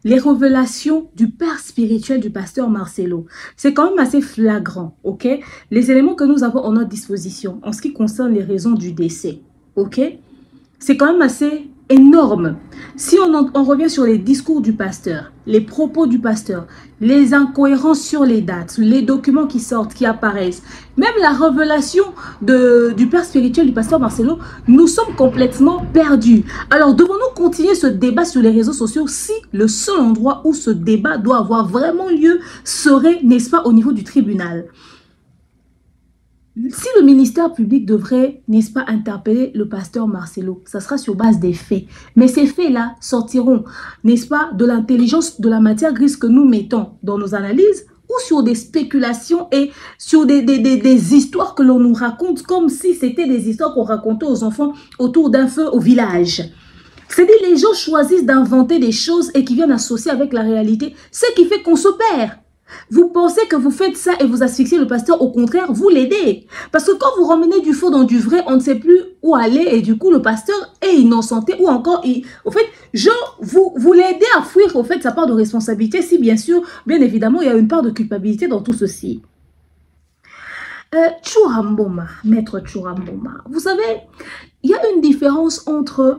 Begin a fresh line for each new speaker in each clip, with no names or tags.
les révélations du père spirituel du pasteur Marcelo. C'est quand même assez flagrant, ok? Les éléments que nous avons à notre disposition en ce qui concerne les raisons du décès, ok? C'est quand même assez énorme. Si on revient sur les discours du pasteur, les propos du pasteur, les incohérences sur les dates, les documents qui sortent, qui apparaissent, même la révélation du père spirituel du pasteur Marcelo, nous sommes complètement perdus. Alors, devons-nous continuer ce débat sur les réseaux sociaux si le seul endroit où ce débat doit avoir vraiment lieu serait, n'est-ce pas, au niveau du tribunal? Si le ministère public devrait, n'est-ce pas, interpeller le pasteur Marcelo, ça sera sur base des faits. Mais ces faits-là sortiront, n'est-ce pas, de l'intelligence, de la matière grise que nous mettons dans nos analyses ou sur des spéculations et sur des histoires que l'on nous raconte comme si c'était des histoires qu'on racontait aux enfants autour d'un feu au village. C'est-à-dire les gens choisissent d'inventer des choses et qui viennent associer avec la réalité, ce qui fait qu'on se perd. Vous pensez que vous faites ça et vous asphyxiez le pasteur, au contraire, vous l'aidez. Parce que quand vous ramenez du faux dans du vrai, on ne sait plus où aller et du coup, le pasteur est innocenté ou encore, au fait, vous l'aidez à fuir, au fait, sa part de responsabilité si bien sûr, bien évidemment, il y a une part de culpabilité dans tout ceci. Churamboma, maître Churamboma, vous savez, il y a une différence entre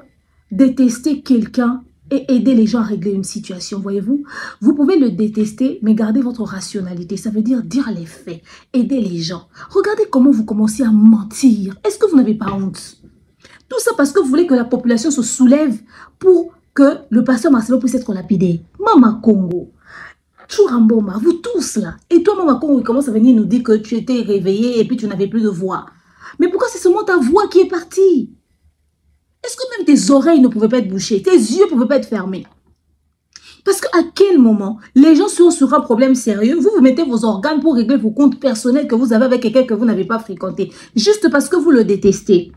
détester quelqu'un et aider les gens à régler une situation, voyez-vous. Vous pouvez le détester, mais gardez votre rationalité. Ça veut dire les faits, aider les gens. Regardez comment vous commencez à mentir. Est-ce que vous n'avez pas honte? Tout ça parce que vous voulez que la population se soulève pour que le pasteur Marcelo puisse être lapidé. Mama Congo, Churamboma, vous tous là. Et toi, Mama Congo, il commence à venir nous dire que tu étais réveillé et puis tu n'avais plus de voix. Mais pourquoi c'est seulement ta voix qui est partie? Est-ce que même tes oreilles ne pouvaient pas être bouchées? Tes yeux ne pouvaient pas être fermés? Parce qu'à quel moment les gens sont sur un problème sérieux, vous mettez vos organes pour régler vos comptes personnels que vous avez avec quelqu'un que vous n'avez pas fréquenté, juste parce que vous le détestez.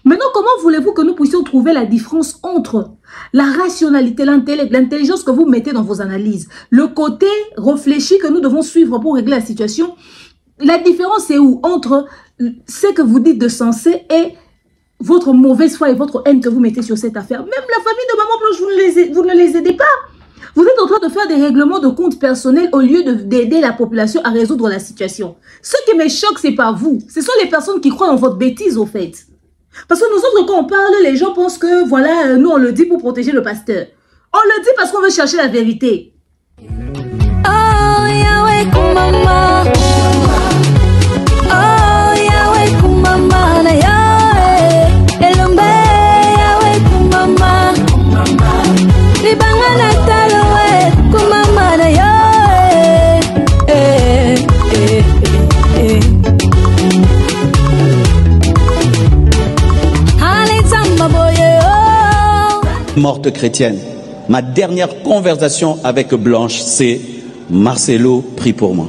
Maintenant, comment voulez-vous que nous puissions trouver la différence entre la rationalité, l'intellect, l'intelligence que vous mettez dans vos analyses, le côté réfléchi que nous devons suivre pour régler la situation? La différence est où? Entre ce que vous dites de sensé et votre mauvaise foi et votre haine que vous mettez sur cette affaire. Même la famille de Maman Blanche, vous ne les aidez pas. Vous êtes en train de faire des règlements de comptes personnels au lieu d'aider la population à résoudre la situation. Ce qui me choque, ce n'est pas vous. Ce sont les personnes qui croient en votre bêtise, au fait. Parce que nous autres, quand on parle, les gens pensent que, voilà, nous, on le dit pour protéger le pasteur. On le dit parce qu'on veut chercher la vérité. Oh, Yahweh, Kumama. Oh, Yahweh, Kumama.
Morte chrétienne. Ma dernière conversation avec Blanche, c'est Marcelo prie pour moi.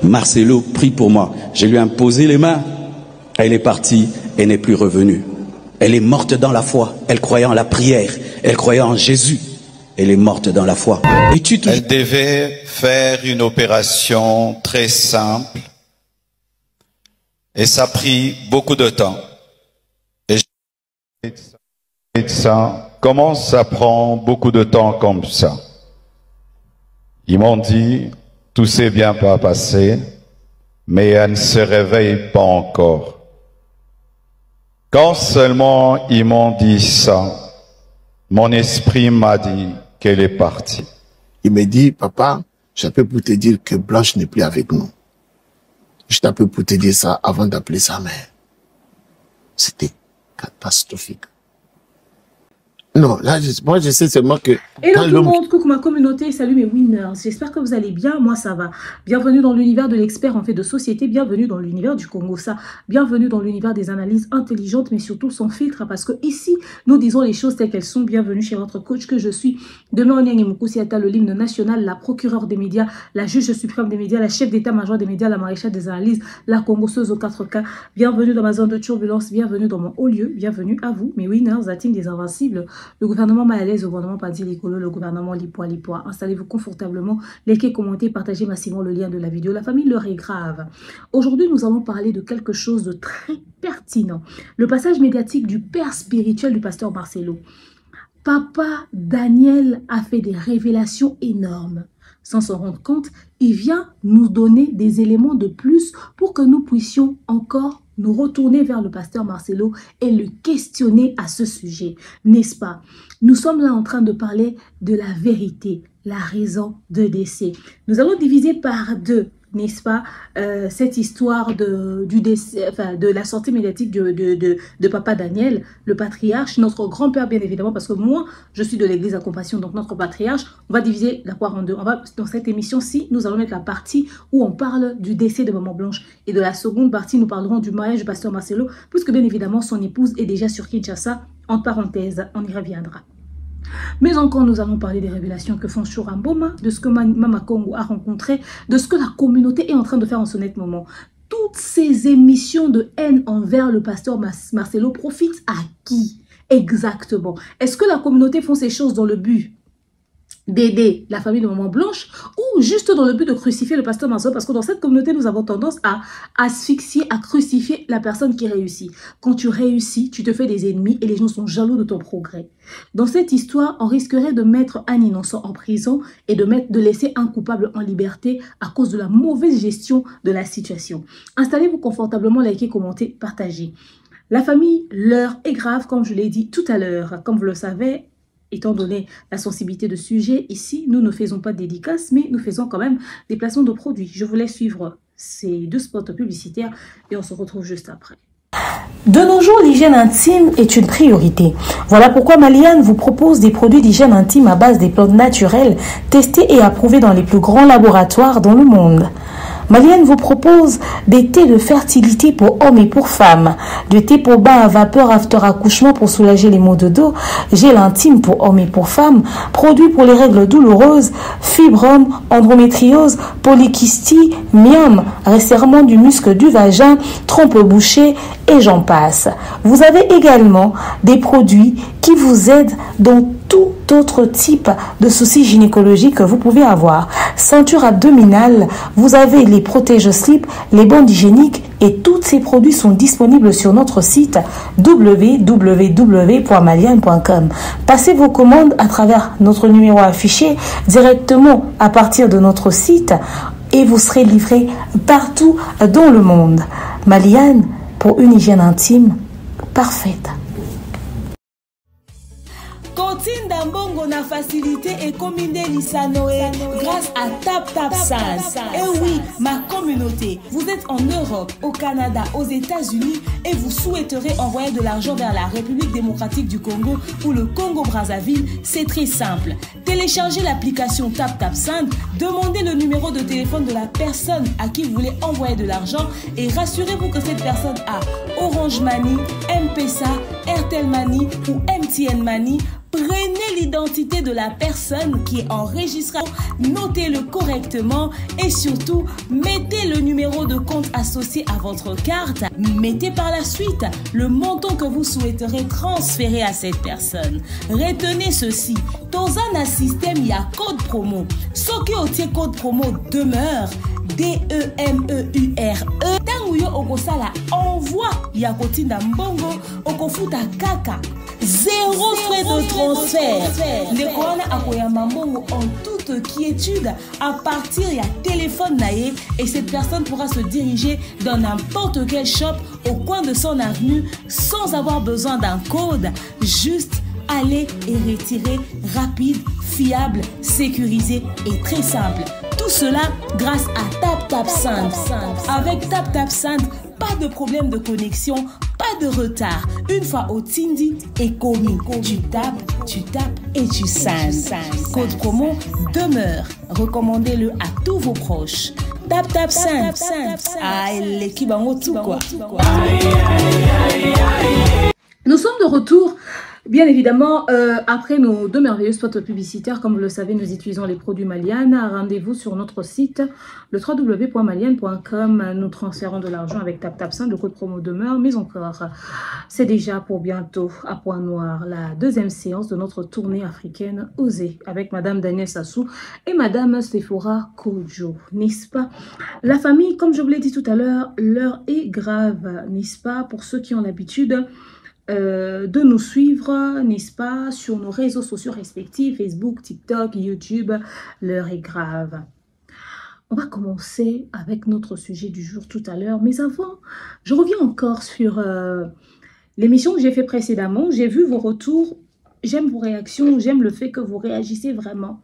Marcelo prie pour moi. Je lui ai imposé les mains. Elle est partie et n'est plus revenue. Elle est morte dans la foi. Elle croyait en la prière. Elle croyait en Jésus. Elle est morte dans la foi.
Elle devait faire une opération très simple. Et ça a pris beaucoup de temps. Et médecin, comment ça prend beaucoup de temps comme ça? Ils m'ont dit, tout s'est bien passé, mais elle ne se réveille pas encore. Quand seulement ils m'ont dit ça, mon esprit m'a dit qu'elle est partie.
Il me dit, papa, j'appelle pour te dire que Blanche n'est plus avec nous. Je t'appelle pour te dire ça avant d'appeler sa mère. C'était catastrophique. Non, là, moi, je sais seulement que...
Hello tout le monde, coucou ma communauté, salut mes winners, j'espère que vous allez bien, moi ça va. Bienvenue dans l'univers de l'expert en fait de société, bienvenue dans l'univers du Congo, ça. Bienvenue dans l'univers des analyses intelligentes, mais surtout sans filtre, parce que ici, nous disons les choses telles qu'elles sont. Bienvenue chez votre coach que je suis, Demain Onyang Moukoussi le l'hymne national, la procureure des médias, la juge suprême des médias, la chef d'état-major des médias, la maréchale des analyses, la congosseuse aux 4K. Bienvenue dans ma zone de turbulence, bienvenue dans mon haut lieu, bienvenue à vous, mes winners, la team des invincibles. Le gouvernement malaise, le gouvernement Padi Likolo, le gouvernement Lipoa. Installez-vous confortablement, likez, commentez, partagez massivement le lien de la vidéo. La famille, l'heure est grave. Aujourd'hui, nous allons parler de quelque chose de très pertinent. Le passage médiatique du père spirituel du pasteur Marcelo. Papa Daniel a fait des révélations énormes. Sans s'en rendre compte, il vient nous donner des éléments de plus pour que nous puissions encore nous retourner vers le pasteur Marcelo et le questionner à ce sujet, n'est-ce pas? Nous sommes là en train de parler de la vérité, la raison de décès. Nous allons diviser par deux, n'est-ce pas, cette histoire du décès, enfin, de la sortie médiatique de Papa Daniel, le patriarche, notre grand-père bien évidemment, parce que moi, je suis de l'église à Compassion, donc notre patriarche. On va diviser la poire en deux. Dans cette émission-ci, nous allons mettre la partie où on parle du décès de Maman Blanche, et de la seconde partie, nous parlerons du mariage du pasteur Marcelo, puisque bien évidemment, son épouse est déjà sur Kinshasa. En parenthèse, on y reviendra. Mais encore, nous allons parler des révélations que font Chura Mboma, de ce que Mama Congo a rencontré, de ce que la communauté est en train de faire en ce net moment. Toutes ces émissions de haine envers le pasteur Marcelo profitent à qui exactement? Est-ce que la communauté font ces choses dans le but d'aider la famille de Maman Blanche ou juste dans le but de crucifier le pasteur Marcelo? Parce que dans cette communauté, nous avons tendance à asphyxier, à crucifier la personne qui réussit. Quand tu réussis, tu te fais des ennemis et les gens sont jaloux de ton progrès. Dans cette histoire, on risquerait de mettre un innocent en prison et de laisser un coupable en liberté à cause de la mauvaise gestion de la situation. Installez-vous confortablement, likez, commentez, partagez. La famille, l'heure est grave, comme je l'ai dit tout à l'heure. Comme vous le savez, étant donné la sensibilité de sujet, ici, nous ne faisons pas de dédicaces, mais nous faisons quand même des placements de produits. Je vous laisse suivre ces deux spots publicitaires et on se retrouve juste après.
De nos jours, l'hygiène intime est une priorité. Voilà pourquoi Maliane vous propose des produits d'hygiène intime à base des plantes naturelles, testés et approuvés dans les plus grands laboratoires dans le monde. Maliane vous propose des thés de fertilité pour hommes et pour femmes, du thé pour bain à vapeur after accouchement pour soulager les maux de dos, gel intime pour hommes et pour femmes, produits pour les règles douloureuses, fibrome, endométriose, polykystie, myome, resserrement du muscle du vagin, trompe bouchée et j'en passe. Vous avez également des produits qui vous aident dans tout autre type de soucis gynécologiques que vous pouvez avoir. Ceinture abdominale, vous avez les protège-slip, les bandes hygiéniques et tous ces produits sont disponibles sur notre site www.maliane.com. Passez vos commandes à travers notre numéro affiché directement à partir de notre site et vous serez livré partout dans le monde. Maliane, pour une hygiène intime parfaite.
Kotinda mbongo na facilité et combiner l'Isanoé grâce à TapTapSend. Et oui, ma communauté, vous êtes en Europe, au Canada, aux États-Unis et vous souhaiterez envoyer de l'argent vers la République démocratique du Congo ou le Congo-Brazzaville, c'est très simple. Téléchargez l'application TapTapSend, demandez le numéro de téléphone de la personne à qui vous voulez envoyer de l'argent et rassurez-vous que cette personne a Orange Money, M-Pesa, Airtel Money ou MTN Money. Prenez l'identité de la personne qui est enregistrée, notez-le correctement et surtout, mettez le numéro de compte associé à votre carte. Mettez par la suite le montant que vous souhaiterez transférer à cette personne. Retenez ceci, dans un système, il y a code promo. Ce qui est code promo demeure, DEMEURE. Tanguyo okosala envoie ya kotinda mbongo okofuta kaka. Zéro frais de transfert. Ndekona akoyamba mbongo en toute quiétude à partir ya téléphone naé et cette personne pourra se diriger dans n'importe quel shop au coin de son avenue sans avoir besoin d'un code. Juste aller et retirer rapide, fiable, sécurisé et très simple. Tout cela grâce à TapTapSend. Avec TapTapSend, pas de problème de connexion, pas de retard. Une fois au Tindi et commis, tu tapes et tu sends. Code promo demeure. Recommandez-le à tous vos proches. TapTapSend. Ah, l'équipe en haut tout quoi.
Nous sommes de retour. Bien évidemment, après nos deux merveilleux spots publicitaires, comme vous le savez, nous utilisons les produits Maliane. Rendez-vous sur notre site, le www.maliane.com. Nous transférons de l'argent avec TapTapSend, le code promo demeure. Mais encore, c'est déjà pour bientôt à Point Noir, la deuxième séance de notre tournée africaine Osée, avec Madame Daniel Sassou et Madame Sephora Kojo, n'est-ce pas? La famille, comme je vous l'ai dit tout à l'heure, l'heure est grave, n'est-ce pas? Pour ceux qui ont l'habitude de nous suivre, n'est-ce pas, sur nos réseaux sociaux respectifs, Facebook, TikTok, YouTube. L'heure est grave. On va commencer avec notre sujet du jour tout à l'heure. Mais avant, je reviens encore sur l'émission que j'ai fait précédemment. J'ai vu vos retours. J'aime vos réactions. J'aime le fait que vous réagissez vraiment.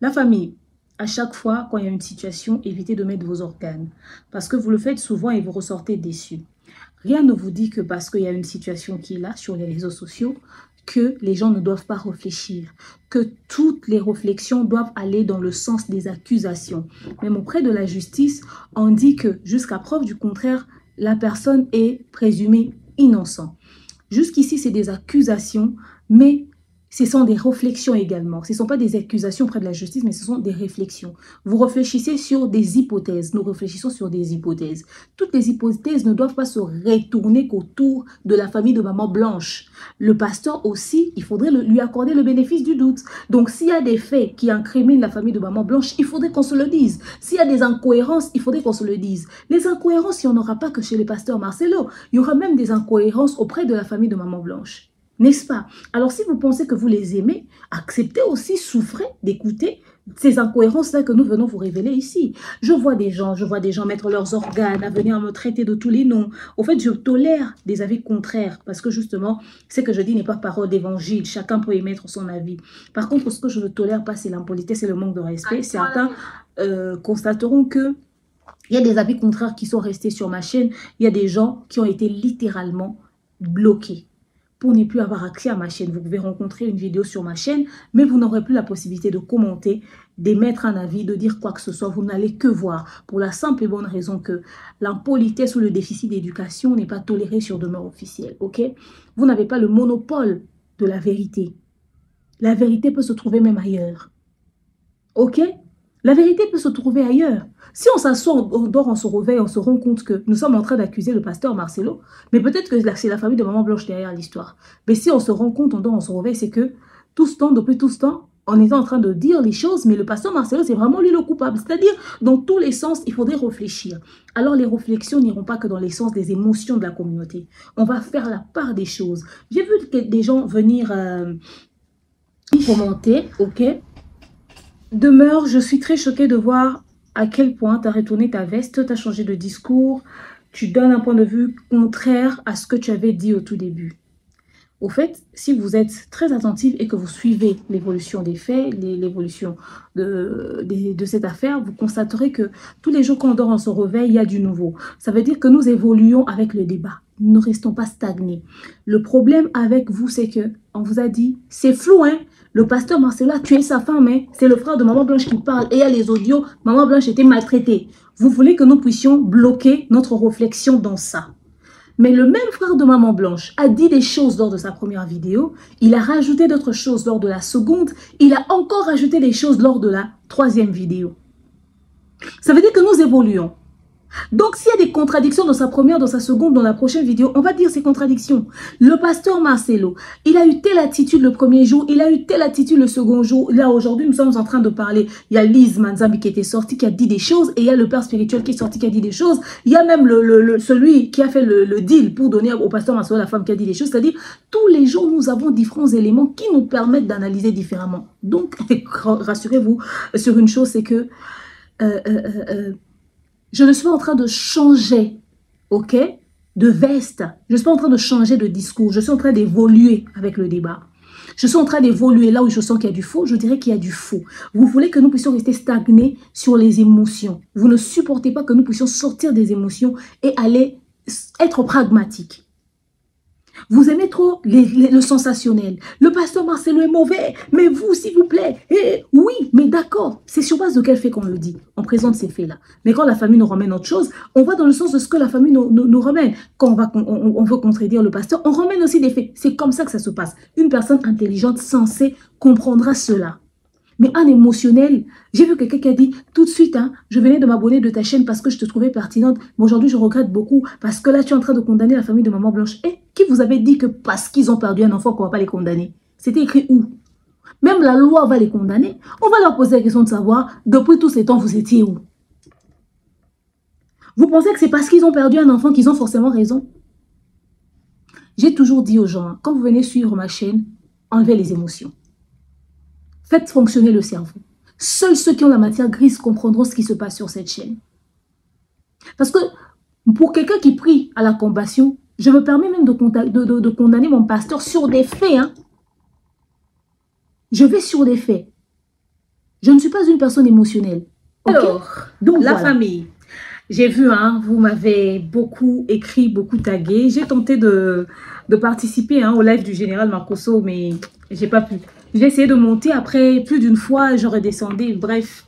La famille, à chaque fois, quand il y a une situation, évitez de mettre vos organes. Parce que vous le faites souvent et vous ressortez déçus. Rien ne vous dit que parce qu'il y a une situation qui est là sur les réseaux sociaux, que les gens ne doivent pas réfléchir, que toutes les réflexions doivent aller dans le sens des accusations. Même auprès de la justice, on dit que jusqu'à preuve du contraire, la personne est présumée innocente. Jusqu'ici, c'est des accusations, mais ce sont des réflexions également. Ce ne sont pas des accusations auprès de la justice, mais ce sont des réflexions. Vous réfléchissez sur des hypothèses. Nous réfléchissons sur des hypothèses. Toutes les hypothèses ne doivent pas se retourner qu'autour de la famille de maman Blanche. Le pasteur aussi, il faudrait lui accorder le bénéfice du doute. Donc, s'il y a des faits qui incriminent la famille de maman Blanche, il faudrait qu'on se le dise. S'il y a des incohérences, il faudrait qu'on se le dise. Les incohérences, il n'y en aura pas que chez le pasteur Marcelo. Il y aura même des incohérences auprès de la famille de maman Blanche. N'est-ce pas? Alors, si vous pensez que vous les aimez, acceptez aussi, souffrez d'écouter ces incohérences-là que nous venons vous révéler ici. Je vois des gens mettre leurs organes, à venir me traiter de tous les noms. Au fait, je tolère des avis contraires parce que justement, ce que je dis n'est pas parole d'évangile. Chacun peut émettre son avis. Par contre, ce que je ne tolère pas, c'est l'impolitesse et le manque de respect. Certains constateront que il y a des avis contraires qui sont restés sur ma chaîne. Il y a des gens qui ont été littéralement bloqués. Pour ne plus avoir accès à ma chaîne, vous pouvez rencontrer une vidéo sur ma chaîne, mais vous n'aurez plus la possibilité de commenter, d'émettre un avis, de dire quoi que ce soit. Vous n'allez que voir, pour la simple et bonne raison que l'impolitesse ou le déficit d'éducation n'est pas toléré sur demeure officielle, ok? Vous n'avez pas le monopole de la vérité. La vérité peut se trouver même ailleurs, ok? La vérité peut se trouver ailleurs. Si on s'assoit, on dort, on se réveille, on se rend compte que nous sommes en train d'accuser le pasteur Marcelo, mais peut-être que c'est la famille de maman Blanche derrière l'histoire. Mais si on se rend compte, on dort, on se réveille, c'est que depuis tout ce temps, on est en train de dire les choses, mais le pasteur Marcelo, c'est vraiment lui le coupable. C'est-à-dire, dans tous les sens, il faudrait réfléchir. Alors, les réflexions n'iront pas que dans les sens des émotions de la communauté. On va faire la part des choses. J'ai vu des gens venir commenter, ok? Demeure, je suis très choquée de voir à quel point tu as retourné ta veste, tu as changé de discours, tu donnes un point de vue contraire à ce que tu avais dit au tout début. Au fait, si vous êtes très attentif et que vous suivez l'évolution des faits, l'évolution de cette affaire, vous constaterez que tous les jours qu'on dort, on se réveille, il y a du nouveau. Ça veut dire que nous évoluons avec le débat. Nous ne restons pas stagnés. Le problème avec vous, c'est que on vous a dit, c'est flou, hein? Le pasteur Marcelo a tué sa femme, hein? C'est le frère de Maman Blanche qui parle. Et il y a les audios, Maman Blanche était maltraitée. Vous voulez que nous puissions bloquer notre réflexion dans ça. Mais le même frère de Maman Blanche a dit des choses lors de sa première vidéo. Il a rajouté d'autres choses lors de la seconde. Il a encore rajouté des choses lors de la troisième vidéo. Ça veut dire que nous évoluons. Donc, s'il y a des contradictions dans sa première, dans sa seconde, dans la prochaine vidéo, on va dire ces contradictions. Le pasteur Marcelo, il a eu telle attitude le premier jour, il a eu telle attitude le second jour. Là, aujourd'hui, nous sommes en train de parler. Il y a Lise Manzambi qui était sortie, qui a dit des choses, et il y a le père spirituel qui est sorti, qui a dit des choses. Il y a même celui qui a fait le deal pour donner au pasteur Marcelo la femme qui a dit des choses. C'est-à-dire, tous les jours, nous avons différents éléments qui nous permettent d'analyser différemment. Donc, rassurez-vous sur une chose, c'est que... je ne suis pas en train de changer, ok, de veste. Je ne suis pas en train de changer de discours. Je suis en train d'évoluer avec le débat. Je suis en train d'évoluer là où je sens qu'il y a du faux. Je dirais qu'il y a du faux. Vous voulez que nous puissions rester stagnés sur les émotions. Vous ne supportez pas que nous puissions sortir des émotions et aller être pragmatiques. Vous aimez trop le sensationnel. Le pasteur Marcelo est mauvais, mais vous, s'il vous plaît. Oui, mais d'accord. C'est sur base de quel fait qu'on le dit. On présente ces faits-là. Mais quand la famille nous ramène autre chose, on va dans le sens de ce que la famille nous ramène. Quand on veut contredire le pasteur, on ramène aussi des faits. C'est comme ça que ça se passe. Une personne intelligente, sensée, comprendra cela. Mais un émotionnel, j'ai vu quelqu'un qui a dit tout de suite, hein, je venais de m'abonner de ta chaîne parce que je te trouvais pertinente, mais aujourd'hui je regrette beaucoup parce que là tu es en train de condamner la famille de Maman Blanche. Et qui vous avait dit que parce qu'ils ont perdu un enfant qu'on ne va pas les condamner? C'était écrit où? Même la loi va les condamner. On va leur poser la question de savoir, depuis tous ces temps, vous étiez où? Vous pensez que c'est parce qu'ils ont perdu un enfant qu'ils ont forcément raison? J'ai toujours dit aux gens, hein, quand vous venez suivre ma chaîne, enlevez les émotions. Faites fonctionner le cerveau. Seuls ceux qui ont la matière grise comprendront ce qui se passe sur cette chaîne. Parce que pour quelqu'un qui prie à la compassion, je me permets même de condamner mon pasteur sur des faits. Hein. Je vais sur des faits. Je ne suis pas une personne émotionnelle. Okay?
Alors,
donc
la
voilà.
famille. J'ai vu, hein, vous m'avez beaucoup écrit, beaucoup tagué. J'ai tenté de participer au live du général Makosso, mais j'ai pas pu. J'ai essayé de monter après plus d'une fois, je redescendais. Bref,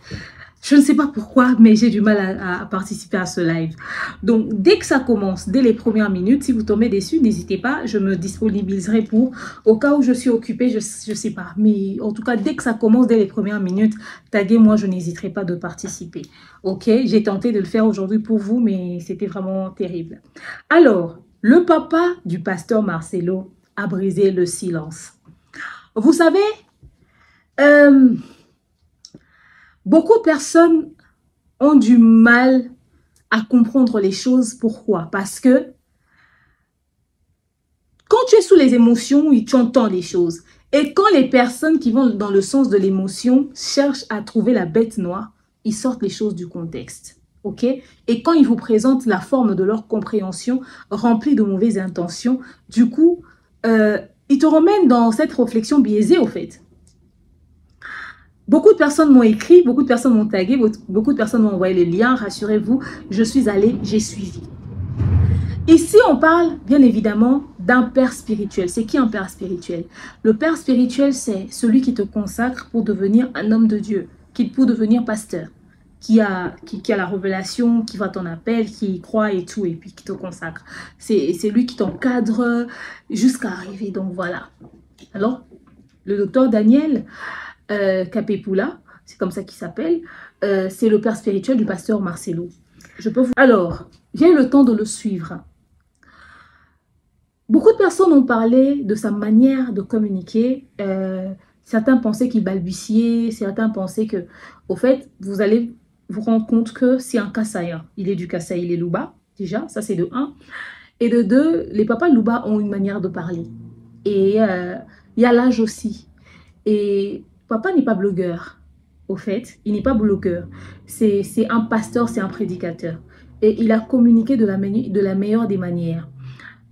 je ne sais pas pourquoi, mais j'ai du mal à participer à ce live. Donc, dès que ça commence, dès les premières minutes, si vous tombez dessus, n'hésitez pas, je me disponibiliserai pour, au cas où je suis occupée, je sais pas. Mais en tout cas, dès que ça commence, dès les premières minutes, taguez-moi, je n'hésiterai pas de participer. Ok, j'ai tenté de le faire aujourd'hui pour vous, mais c'était vraiment terrible. Alors, le papa du pasteur Marcelo a brisé le silence. Vous savez, beaucoup de personnes ont du mal à comprendre les choses. Pourquoi? Parce que quand tu es sous les émotions, tu entends les choses. Et quand les personnes qui vont dans le sens de l'émotion cherchent à trouver la bête noire, ils sortent les choses du contexte. Ok? Et quand ils vous présentent la forme de leur compréhension remplie de mauvaises intentions, du coup, ils te ramènent dans cette réflexion biaisée au fait. Beaucoup de personnes m'ont écrit, beaucoup de personnes m'ont tagué, beaucoup de personnes m'ont envoyé les liens. Rassurez-vous, je suis allée, j'ai suivi. Ici, on parle bien évidemment d'un père spirituel. C'est qui un père spirituel? Le père spirituel, c'est celui qui te consacre pour devenir un homme de Dieu, pour devenir pasteur, qui a la révélation, qui va ton appel, qui y croit et tout, et puis qui te consacre. C'est lui qui t'encadre jusqu'à arriver. Donc voilà. Alors, le docteur Daniel Capepula, c'est comme ça qu'il s'appelle, c'est le père spirituel du pasteur Marcelo. Alors, j'ai eu le temps de le suivre. Beaucoup de personnes ont parlé de sa manière de communiquer. Certains pensaient qu'il balbutiait, certains pensaient que, au fait, vous allez vous rendre compte que c'est un Kassaïen. Il est du Kasaï, il est Louba, déjà, ça c'est de 1. Et de 2, les papas Louba ont une manière de parler. Et il y a l'âge aussi. Et papa n'est pas blogueur, au fait, il n'est pas blogueur. C'est un pasteur, c'est un prédicateur. Et il a communiqué de la meilleure des manières.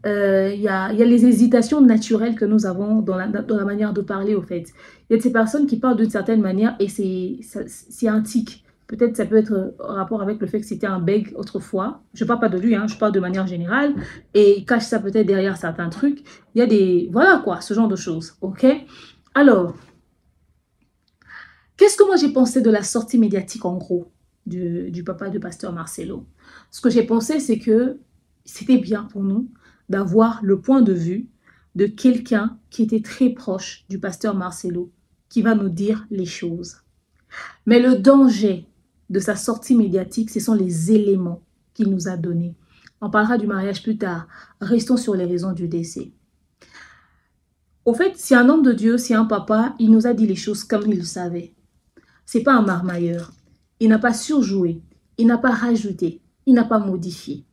Il y a les hésitations naturelles que nous avons dans la manière de parler, au fait. Il y a de ces personnes qui parlent d'une certaine manière et c'est un tic. Peut-être ça peut être en rapport avec le fait que c'était un bègue autrefois. Je ne parle pas de lui, hein, je parle de manière générale. Et il cache ça peut-être derrière certains trucs. Il y a des... Voilà quoi, ce genre de choses. Ok? Alors, qu'est-ce que moi j'ai pensé de la sortie médiatique en gros du papa du pasteur Marcelo? Ce que j'ai pensé, c'est que c'était bien pour nous d'avoir le point de vue de quelqu'un qui était très proche du pasteur Marcelo, qui va nous dire les choses. Mais le danger de sa sortie médiatique, ce sont les éléments qu'il nous a donnés. On parlera du mariage plus tard. Restons sur les raisons du décès. Au fait, c'est un homme de Dieu, c'est un papa, il nous a dit les choses comme il le savait. C'est pas un marmailleur. Il n'a pas surjoué, il n'a pas rajouté, il n'a pas modifié.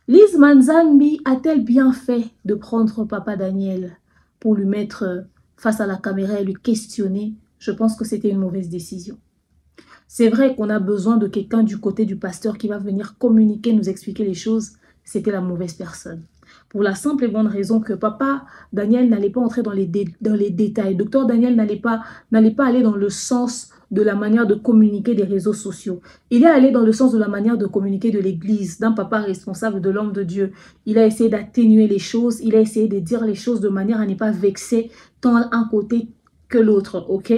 Lise Manzambi a-t-elle bien fait de prendre papa Daniel pour lui mettre face à la caméra et lui questionner? Je pense que c'était une mauvaise décision. C'est vrai qu'on a besoin de quelqu'un du côté du pasteur qui va venir communiquer, nous expliquer les choses. C'était la mauvaise personne. Pour la simple et bonne raison que papa Daniel n'allait pas entrer dans les détails. Docteur Daniel n'allait pas aller dans le sens de la manière de communiquer des réseaux sociaux. Il est allé dans le sens de la manière de communiquer de l'Église, d'un papa responsable, de l'homme de Dieu. Il a essayé d'atténuer les choses, il a essayé de dire les choses de manière à ne pas vexer tant un côté que l'autre, ok?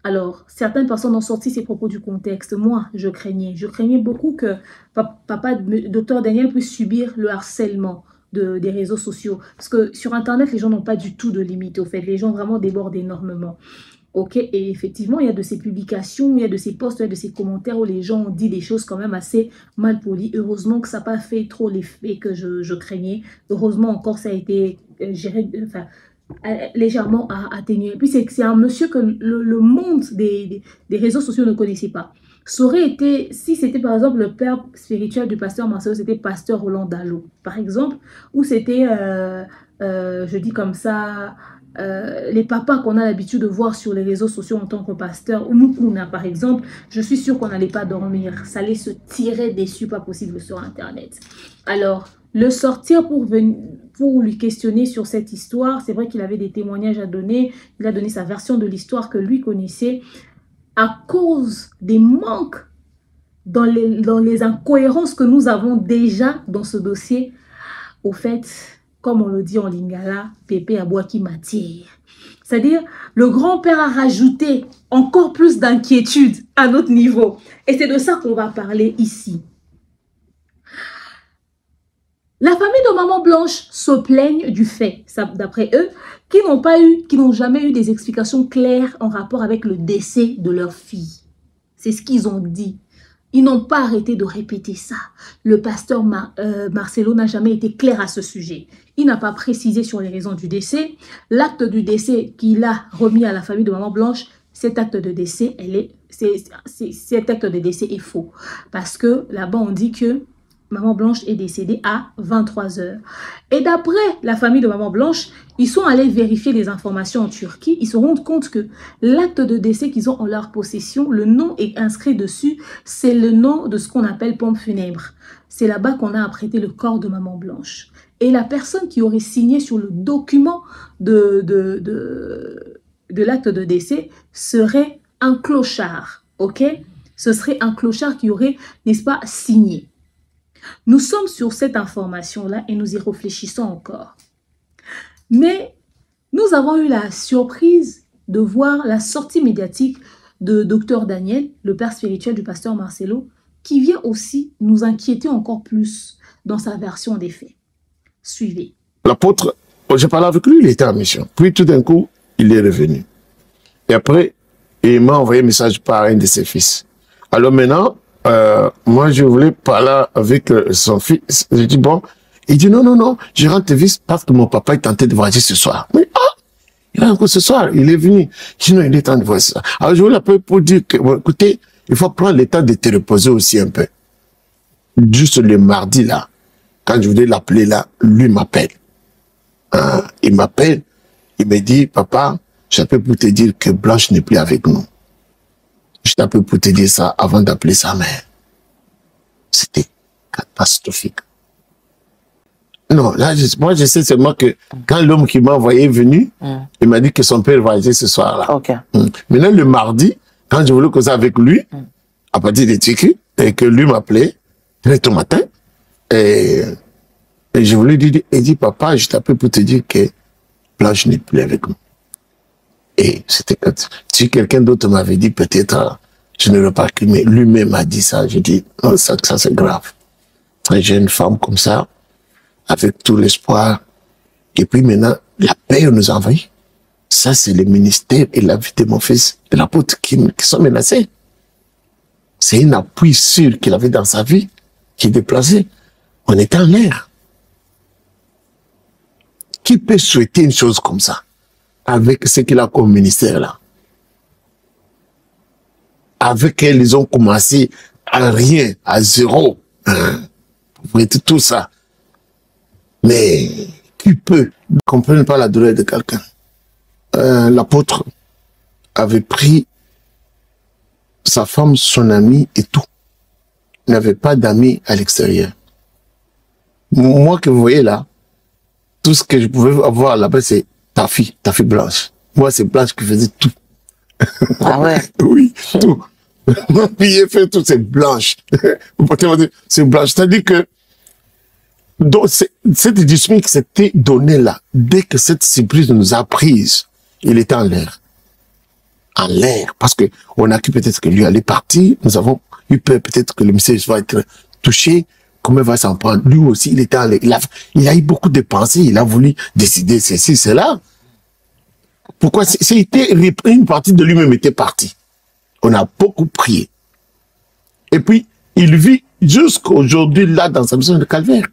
Alors, certaines personnes ont sorti ces propos du contexte. Moi, je craignais beaucoup que papa, docteur Daniel, puisse subir le harcèlement des réseaux sociaux. Parce que sur Internet, les gens n'ont pas du tout de limite, au fait. Les gens vraiment débordent énormément. Ok, et effectivement, il y a de ces publications, il y a de ces posts, il y a de ces commentaires où les gens ont dit des choses quand même assez mal polies. Heureusement que ça n'a pas fait trop l'effet que je craignais. Heureusement encore, ça a été géré, enfin, légèrement atténué. Puis c'est un monsieur que le monde des réseaux sociaux ne connaissait pas.
ça aurait été, si c'était par exemple le père spirituel du pasteur Marcelo, c'était pasteur Roland Dallot, par exemple, ou c'était, je dis comme ça, les papas qu'on a l'habitude de voir sur les réseaux sociaux en tant que pasteur, ou Mukuna par exemple, je suis sûre qu'on n'allait pas dormir. Ça allait se tirer dessus, pas possible sur Internet. Alors, le sortir pour lui questionner sur cette histoire, c'est vrai qu'il avait des témoignages à donner, il a donné sa version de l'histoire que lui connaissait, à cause des manques dans les incohérences que nous avons déjà dans ce dossier. Au fait, comme on le dit en lingala, Pépé Abouaki matière. C'est-à-dire, le grand-père a rajouté encore plus d'inquiétude à notre niveau. Et c'est de ça qu'on va parler ici. La famille de Maman Blanche se plaigne du fait, d'après eux, qu'ils n'ont jamais eu des explications claires en rapport avec le décès de leur fille. C'est ce qu'ils ont dit. Ils n'ont pas arrêté de répéter ça. Le pasteur Marcelo n'a jamais été clair à ce sujet. Il n'a pas précisé sur les raisons du décès. L'acte du décès qu'il a remis à la famille de Maman Blanche, cet acte de décès, cet acte de décès est faux. Parce que là-bas, on dit que Maman Blanche est décédée à 23 h. Et d'après la famille de Maman Blanche, ils sont allés vérifier les informations en Turquie. Ils se rendent compte que l'acte de décès qu'ils ont en leur possession, le nom est inscrit dessus, c'est le nom de ce qu'on appelle pompe funèbre. C'est là-bas qu'on a apprêté le corps de Maman Blanche. Et la personne qui aurait signé sur le document de l'acte de décès serait un clochard, ok? Ce serait un clochard qui aurait, n'est-ce pas, signé. Nous sommes sur cette information-là et nous y réfléchissons encore. Mais nous avons eu la surprise de voir la sortie médiatique de Dr Daniel, le père spirituel du pasteur Marcelo, qui vient aussi nous inquiéter encore plus dans sa version des faits. Suivez.
L'apôtre, j'ai parlé avec lui, il était en mission. Puis tout d'un coup, il est revenu. Et après, il m'a envoyé un message par un de ses fils. Alors maintenant, moi, je voulais parler avec son fils. J'ai dit, bon, il dit, non, je rentre vite parce que mon papa est tenté de voyager ce soir. Mais, il a encore ce soir, il est venu. Sinon, il est temps de voir ça. Alors, je voulais un peu pour dire que, bon, écoutez, il faut prendre le temps de te reposer aussi un peu. Juste le mardi, là, quand je voulais l'appeler là, lui m'appelle. Il m'appelle, il me dit, papa, j'appelle pour te dire que Blanche n'est plus avec nous. Je t'appelle pour te dire ça avant d'appeler sa mère. C'était catastrophique. Non, là, moi, je sais seulement que quand l'homme qui m'a envoyé est venu, il m'a dit que son père voyageait ce soir-là. Okay. Maintenant, le mardi, quand je voulais causer avec lui, à partir des Tiki, et que lui m'appelait, très tôt matin, et je voulais lui dire, il dit, papa, je t'appelle pour te dire que Blanche n'est plus avec nous. Et c'était que si quelqu'un d'autre m'avait dit, peut-être, je ne l'aurais pas cru, mais lui-même a dit ça. Je dis, non, ça c'est grave. Très jeune femme comme ça, avec tout l'espoir. Et puis maintenant, la paix nous a envahi. Ça, c'est le ministère et la vie de mon fils et l'apôtre qui sont menacés. C'est un appui sûr qu'il avait dans sa vie, qui est déplacé. On était en l'air. Qui peut souhaiter une chose comme ça? Avec ce qu'il a comme ministère là. Avec elle, ils ont commencé à rien, à zéro. Pour être tout ça. Mais qui peut ne comprendre pas la douleur de quelqu'un? L'apôtre avait pris sa femme, son ami et tout. Il n'avait pas d'amis à l'extérieur. Moi que vous voyez là, tout ce que je pouvais avoir là-bas, c'est ta fille Blanche. Moi, c'est Blanche qui faisait tout.
Ah ouais?
Oui, tout. Il fait tout, c'est Blanche. C'est Blanche. C'est-à-dire que donc, cette édition qui s'était donnée là, dès que cette surprise nous a prise, il était en l'air. En l'air. Parce que on a cru peut-être que lui allait partir. Nous avons eu peur peut-être que le message va être touché. Comment il va s'en prendre? Lui aussi, il était en l'air. Il a eu beaucoup de pensées. Il a voulu décider ceci, cela. Pourquoi? C'était une partie de lui-même était partie. On a beaucoup prié. Et puis, il vit jusqu'aujourd'hui là dans sa maison de calvaire.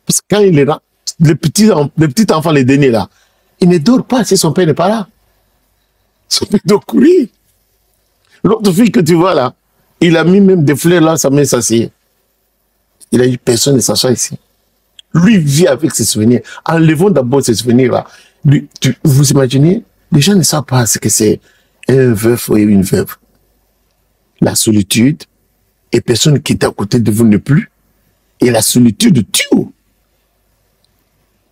Parce que quand il est là, le petit enfant, les derniers là, il ne dort pas si son père n'est pas là. Son père doit courir. L'autre fille que tu vois là, Il a mis même des fleurs là, sa main s'assied. Il a dit, personne ne s'assoit ici. Lui vit avec ses souvenirs. Enlevons d'abord ces souvenirs-là. Vous imaginez, les gens ne savent pas ce que c'est un veuf ou une veuve. La solitude, et personne qui est à côté de vous ne plus. Et la solitude tue.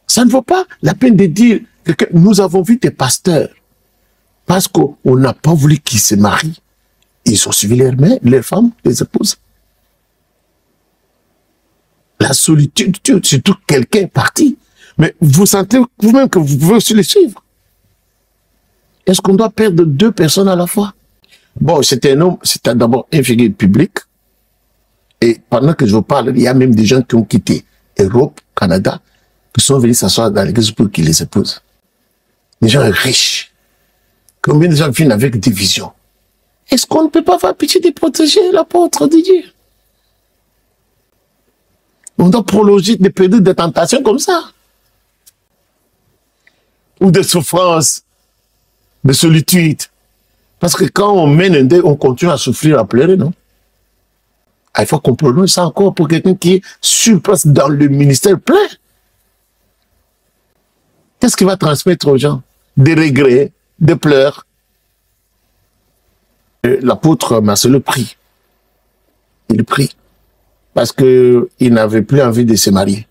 Ça ne vaut pas la peine de dire que nous avons vu des pasteurs. Parce qu'on n'a pas voulu qu'ils se marient. Ils ont suivi leurs mères, leurs femmes, les épouses. La solitude tue, surtout quelqu'un est parti. Mais vous sentez vous-même que vous pouvez aussi les suivre. Est-ce qu'on doit perdre 2 personnes à la fois? Bon, c'était un homme, c'était d'abord un figure public. Et pendant que je vous parle, il y a même des gens qui ont quitté Europe, Canada, qui sont venus s'asseoir dans l'église pour qu'ils les épousent. Des gens riches. Combien de gens viennent avec des visions? Est-ce qu'on ne peut pas avoir pitié de protéger l'apôtre de Dieu? On doit prolonger des périodes de tentation comme ça. Ou de souffrance, de solitude. Parce que quand on mène un deuil, on continue à souffrir, à pleurer, non? Il faut qu'on prolonge ça encore pour quelqu'un qui est sur place dans le ministère plein. Qu'est-ce qu'il va transmettre aux gens? Des regrets, des pleurs. L'apôtre Marcelo prie. Il prie. Parce qu'il n'avait plus envie de se marier.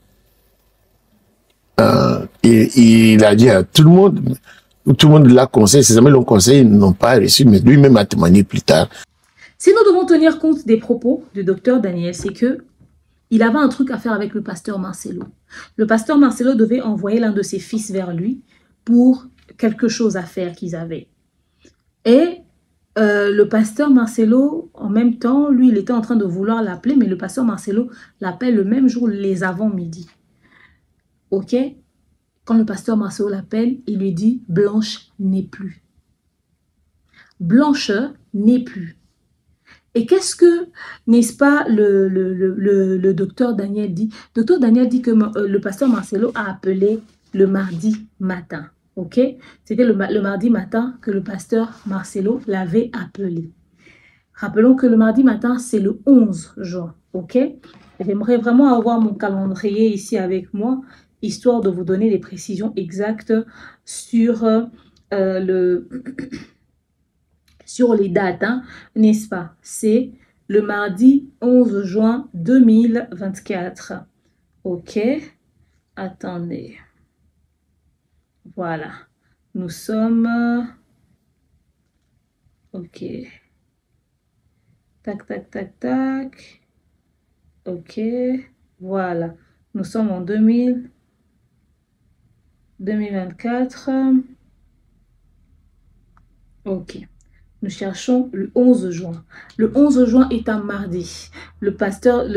Il a dit à tout le monde l'a conseillé, ses amis l'ont conseillé, ils n'ont pas reçu, mais lui-même a témoigné plus tard.
Si nous devons tenir compte des propos du docteur Daniel, c'est que il avait un truc à faire avec le pasteur Marcelo. Le pasteur Marcelo devait envoyer l'un de ses fils vers lui pour quelque chose à faire qu'ils avaient. Et le pasteur Marcelo, en même temps, lui, il était en train de vouloir l'appeler, mais le pasteur Marcelo l'appelle le même jour, les avant-midi. Ok? Quand le pasteur Marcelo l'appelle, il lui dit, Blanche n'est plus. Blanche n'est plus. Et qu'est-ce que, n'est-ce pas, le docteur Daniel dit? Docteur Daniel dit que le pasteur Marcelo a appelé le mardi matin. Ok? C'était le mardi matin que le pasteur Marcelo l'avait appelé. Rappelons que le mardi matin, c'est le 11 juin. Ok? J'aimerais vraiment avoir mon calendrier ici avec moi, histoire de vous donner des précisions exactes sur sur les dates, hein, n'est-ce pas? C'est le mardi 11 juin 2024. Ok? Attendez. Voilà. Nous sommes... Ok. Tac, tac, tac, tac. Ok. Voilà. Nous sommes en 2024. Ok. Nous cherchons le 11 juin. Le 11 juin est un mardi. Le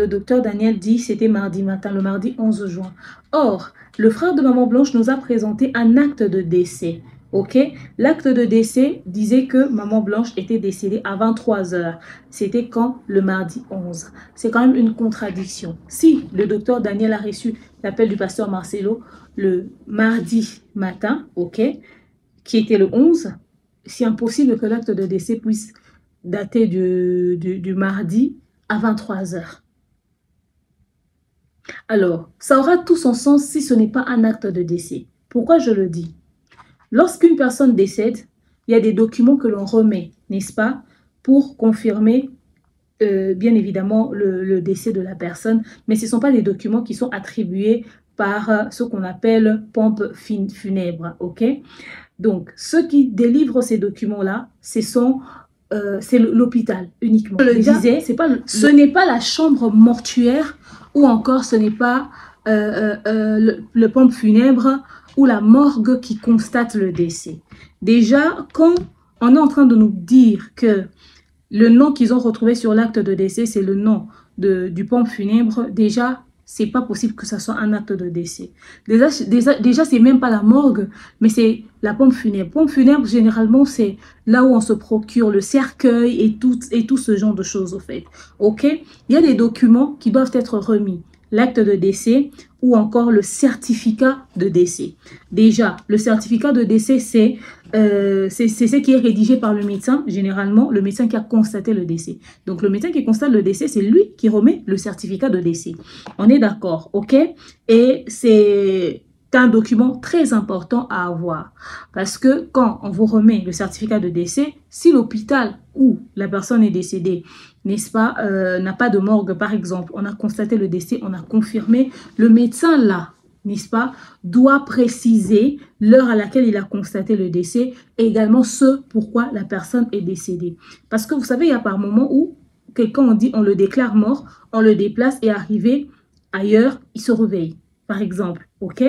docteur Daniel dit c'était mardi matin, le mardi 11 juin. Or, le frère de Maman Blanche nous a présenté un acte de décès. Ok? L'acte de décès disait que Maman Blanche était décédée à 23 h. C'était quand? Le mardi 11. C'est quand même une contradiction. Si le docteur Daniel a reçu l'appel du pasteur Marcelo le mardi matin, ok, qui était le 11, c'est impossible que l'acte de décès puisse dater du mardi à 23 h. Alors, ça aura tout son sens si ce n'est pas un acte de décès. Pourquoi je le dis? Lorsqu'une personne décède, il y a des documents que l'on remet, n'est-ce pas, pour confirmer bien évidemment le décès de la personne, mais ce ne sont pas des documents qui sont attribués par ce qu'on appelle pompe funèbre, ok? Donc, ceux qui délivrent ces documents-là, c'est l'hôpital uniquement. Je le disais, ce n'est pas la chambre mortuaire ou encore ce n'est pas le pompe funèbre ou la morgue qui constate le décès. Déjà, quand on est en train de nous dire que le nom qu'ils ont retrouvé sur l'acte de décès, c'est le nom du pompe funèbre, déjà, c'est pas possible que ça soit un acte de décès. Déjà c'est même pas la morgue, mais c'est la pompe funèbre. Pompe funèbre, généralement, c'est là où on se procure le cercueil et tout ce genre de choses, au fait. Ok? Il y a des documents qui doivent être remis. l'acte de décès ou encore le certificat de décès. Déjà, le certificat de décès, c'est ce qui est rédigé par le médecin, généralement le médecin qui a constaté le décès. Donc le médecin qui constate le décès, c'est lui qui remet le certificat de décès. On est d'accord, ok? Et c'est un document très important à avoir parce que quand on vous remet le certificat de décès, si l'hôpital où la personne est décédée, n'est-ce pas, n'a pas de morgue par exemple, on a constaté le décès, on a confirmé, le médecin là, n'est-ce pas, doit préciser l'heure à laquelle il a constaté le décès et également ce pourquoi la personne est décédée. Parce que vous savez, il y a par moment où quelqu'un, on dit, on le déclare mort, on le déplace et arrivé ailleurs, il se réveille, par exemple, ok?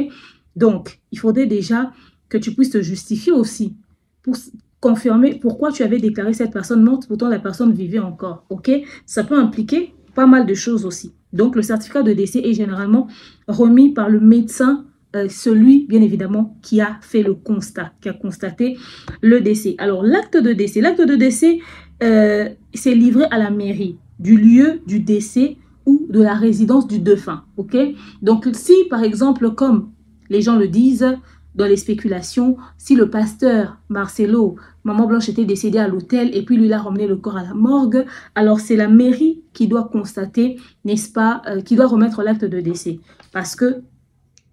Donc, il faudrait déjà que tu puisses te justifier aussi pour confirmer pourquoi tu avais déclaré cette personne morte, pourtant la personne vivait encore, ok? Ça peut impliquer pas mal de choses aussi. Donc, le certificat de décès est généralement remis par le médecin, celui, bien évidemment, qui a fait le constat, qui a constaté le décès. Alors, l'acte de décès, c'est livré à la mairie du lieu du décès ou de la résidence du défunt, ok? Donc, si, par exemple, comme les gens le disent dans les spéculations, si le pasteur Marcelo, Maman Blanche était décédée à l'hôtel et puis lui il a ramené le corps à la morgue, alors c'est la mairie qui doit constater, n'est-ce pas, qui doit remettre l'acte de décès. Parce que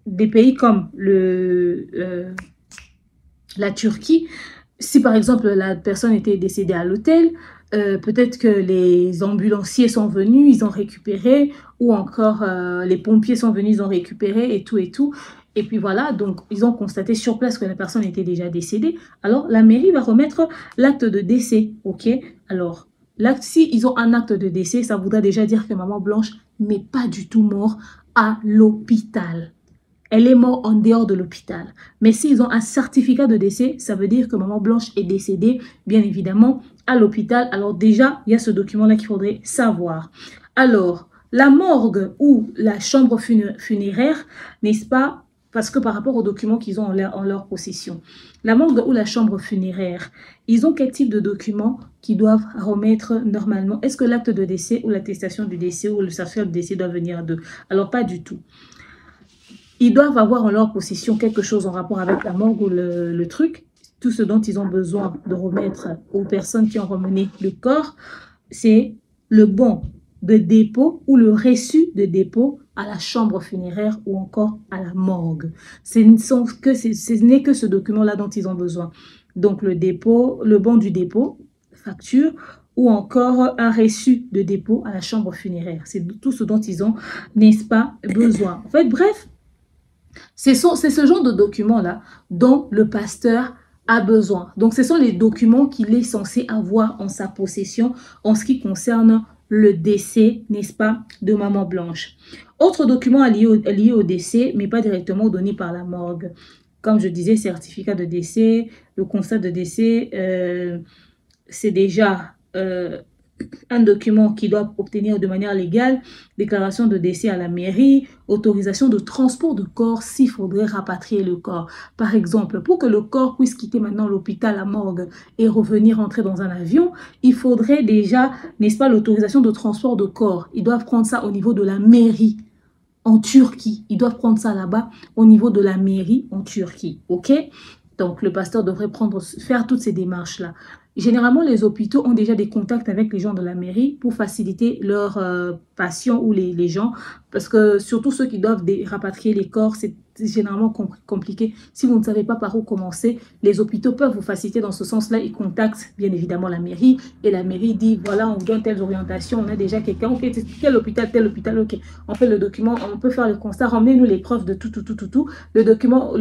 des pays comme la Turquie, si par exemple la personne était décédée à l'hôtel, peut-être que les ambulanciers sont venus, ils ont récupéré, ou encore les pompiers sont venus, ils ont récupéré et tout et tout. Et puis voilà, donc ils ont constaté sur place que la personne était déjà décédée. Alors la mairie va remettre l'acte de décès, ok? Alors, si ils ont un acte de décès, ça voudra déjà dire que Maman Blanche n'est pas du tout morte à l'hôpital. Elle est morte en dehors de l'hôpital. Mais s'ils ont un certificat de décès, ça veut dire que Maman Blanche est décédée, bien évidemment, à l'hôpital. Alors déjà, il y a ce document-là qu'il faudrait savoir. Alors, la morgue ou la chambre funéraire, n'est-ce pas? Parce que par rapport aux documents qu'ils ont en leur possession, la morgue ou la chambre funéraire, ils ont quel type de documents qu'ils doivent remettre normalement? Est-ce que l'acte de décès ou l'attestation du décès ou le certificat de décès doit venir d'eux? Alors, pas du tout. Ils doivent avoir en leur possession quelque chose en rapport avec la morgue ou le truc. Tout ce dont ils ont besoin de remettre aux personnes qui ont ramené le corps, c'est le bon de dépôt ou le reçu de dépôt à la chambre funéraire ou encore à la morgue. Ce n'est que ce document-là dont ils ont besoin. Donc le dépôt, le bon du dépôt, facture, ou encore un reçu de dépôt à la chambre funéraire. C'est tout ce dont ils ont, n'est-ce pas, besoin. En fait, bref, c'est ce genre de documents-là dont le pasteur a besoin. Donc, ce sont les documents qu'il est censé avoir en sa possession en ce qui concerne le décès, n'est-ce pas, de Maman Blanche. Autre document lié au décès, mais pas directement donné par la morgue. Comme je disais, certificat de décès, le constat de décès, c'est déjà un document qu'il doit obtenir de manière légale, déclaration de décès à la mairie, autorisation de transport de corps s'il faudrait rapatrier le corps. Par exemple, pour que le corps puisse quitter maintenant l'hôpital, la morgue et revenir entrer dans un avion, il faudrait déjà, n'est-ce pas, l'autorisation de transport de corps. Ils doivent prendre ça au niveau de la mairie en Turquie. Ils doivent prendre ça là-bas au niveau de la mairie en Turquie. Ok? Donc, le pasteur devrait faire toutes ces démarches-là. Généralement, les hôpitaux ont déjà des contacts avec les gens de la mairie pour faciliter leurs patients ou les gens. Parce que surtout ceux qui doivent rapatrier les corps, c'est généralement compliqué. Si vous ne savez pas par où commencer, les hôpitaux peuvent vous faciliter dans ce sens-là. Ils contactent bien évidemment la mairie. Et la mairie dit, voilà, on vous donne telles orientations. On a déjà quelqu'un. Ok, tel hôpital, ok. On fait le document, on peut faire le constat. Ramenez-nous les preuves de tout. Le document,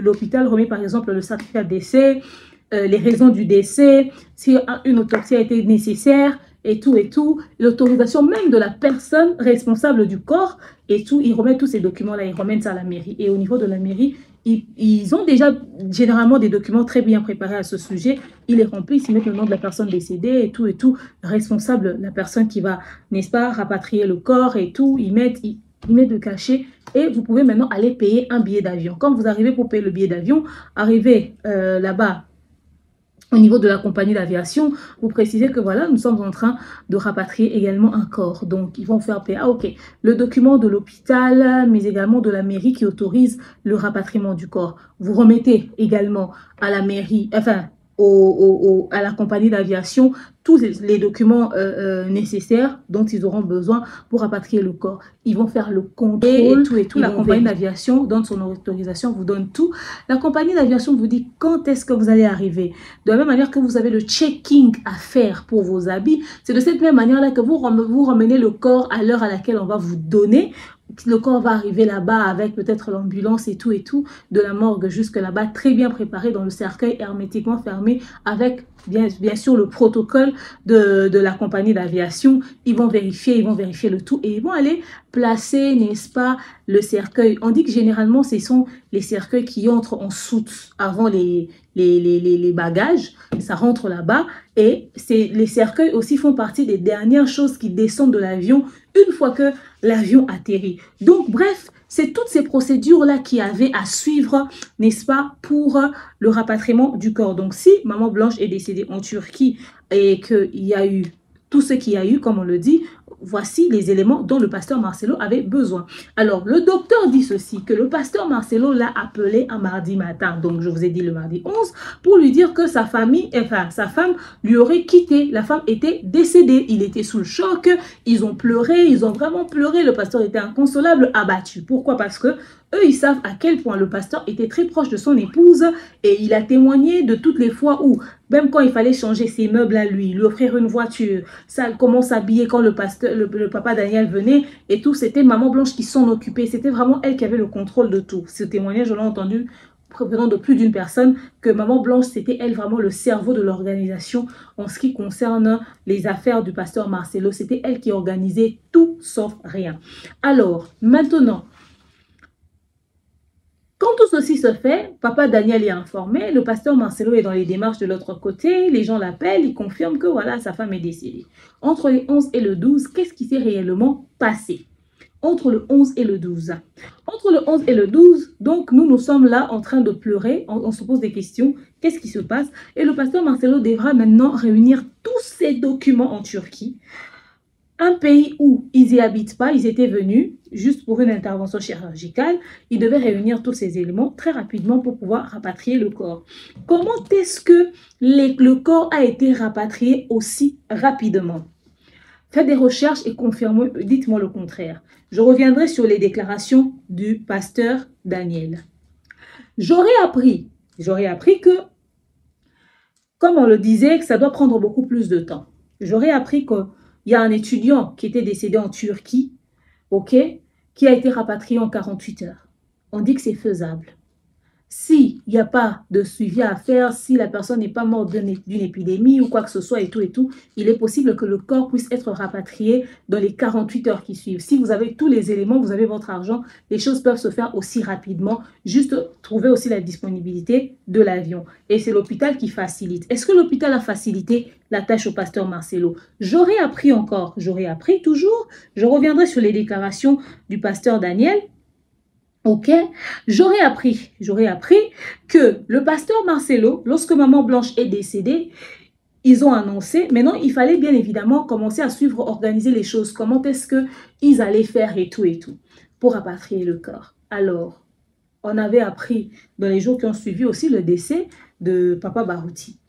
l'hôpital remet par exemple le certificat de décès, les raisons du décès, si une autopsie a été nécessaire, et tout, l'autorisation même de la personne responsable du corps, et tout, ils remettent tous ces documents-là, ils remettent ça à la mairie. Et au niveau de la mairie, ils ont déjà généralement des documents très bien préparés à ce sujet, ils les remplissent, ils mettent le nom de la personne décédée, et tout, responsable, la personne qui va, n'est-ce pas, rapatrier le corps, et tout, ils mettent le cachet, et vous pouvez maintenant aller payer un billet d'avion. Quand vous arrivez pour payer le billet d'avion, arrivez là-bas, Au niveau de la compagnie d'aviation, vous précisez que voilà, nous sommes en train de rapatrier également un corps. Donc, ils vont faire payer, ah, ok, le document de l'hôpital, mais également de la mairie qui autorise le rapatriement du corps. Vous remettez également à la mairie, enfin, à la compagnie d'aviation tous les documents nécessaires dont ils auront besoin pour rapatrier le corps. Ils vont faire le contrôle et tout. La compagnie d'aviation donne son autorisation, vous donne tout. La compagnie d'aviation vous dit quand est-ce que vous allez arriver. De la même manière que vous avez le checking à faire pour vos habits, c'est de cette même manière-là que vous ramenez le corps à l'heure à laquelle on va vous donner. Le corps va arriver là-bas avec peut-être l'ambulance et tout, de la morgue jusque là-bas, très bien préparé dans le cercueil hermétiquement fermé avec bien sûr le protocole de la compagnie d'aviation. Ils vont vérifier le tout et ils vont aller placer, n'est-ce pas, le cercueil. On dit que généralement, ce sont les cercueils qui entrent en soute avant les bagages. Ça rentre là-bas et les cercueils aussi font partie des dernières choses qui descendent de l'avion une fois que l'avion atterrit. Donc, bref, c'est toutes ces procédures-là qu'il y avait à suivre, n'est-ce pas, pour le rapatriement du corps. Donc, si Maman Blanche est décédée en Turquie et qu'il y a eu tout ce qu'il y a eu, comme on le dit, voici les éléments dont le pasteur Marcelo avait besoin. Alors, le docteur dit ceci, que le pasteur Marcelo l'a appelé un mardi matin, donc je vous ai dit le mardi 11, pour lui dire que sa famille, enfin sa femme lui aurait quitté. La femme était décédée, il était sous le choc, ils ont pleuré, ils ont vraiment pleuré, le pasteur était inconsolable, abattu. Pourquoi? Parce que eux, ils savent à quel point le pasteur était très proche de son épouse et il a témoigné de toutes les fois où, même quand il fallait changer ses meubles à lui offrir une voiture, ça, comment s'habiller quand le papa Daniel venait et tout, c'était Maman Blanche qui s'en occupait. C'était vraiment elle qui avait le contrôle de tout. Ce témoignage, je l'ai entendu venant de plus d'une personne, que Maman Blanche, c'était elle vraiment le cerveau de l'organisation en ce qui concerne les affaires du pasteur Marcelo. C'était elle qui organisait tout sauf rien. Alors, maintenant, quand tout ceci se fait, papa Daniel est informé, le pasteur Marcelo est dans les démarches de l'autre côté, les gens l'appellent, ils confirment que voilà, sa femme est décédée. Entre le 11 et le 12, qu'est-ce qui s'est réellement passé? Entre le 11 et le 12. Entre le 11 et le 12, donc nous sommes là en train de pleurer, on se pose des questions, qu'est-ce qui se passe? Et le pasteur Marcelo devra maintenant réunir tous ces documents en Turquie. Un pays où ils n'y habitent pas, ils étaient venus juste pour une intervention chirurgicale. Ils devaient réunir tous ces éléments très rapidement pour pouvoir rapatrier le corps. Comment est-ce que le corps a été rapatrié aussi rapidement? Faites des recherches et confirmez, dites-moi le contraire. Je reviendrai sur les déclarations du pasteur Daniel. J'aurais appris que, comme on le disait, que ça doit prendre beaucoup plus de temps. J'aurais appris que il y a un étudiant qui était décédé en Turquie, ok, qui a été rapatrié en 48 heures. On dit que c'est faisable. S'il n'y a pas de suivi à faire, si la personne n'est pas morte d'une épidémie ou quoi que ce soit et tout, il est possible que le corps puisse être rapatrié dans les 48 heures qui suivent. Si vous avez tous les éléments, vous avez votre argent, les choses peuvent se faire aussi rapidement. Juste trouver aussi la disponibilité de l'avion. Et c'est l'hôpital qui facilite. Est-ce que l'hôpital a facilité la tâche au pasteur Marcelo? J'aurais appris toujours, je reviendrai sur les déclarations du pasteur Daniel. Ok, j'aurais appris que le pasteur Marcelo, lorsque Maman Blanche est décédée, ils ont annoncé, maintenant il fallait bien évidemment commencer à suivre, organiser les choses, comment est-ce qu'ils allaient faire et tout, pour rapatrier le corps. Alors, on avait appris dans les jours qui ont suivi aussi le décès de Papa Barouti.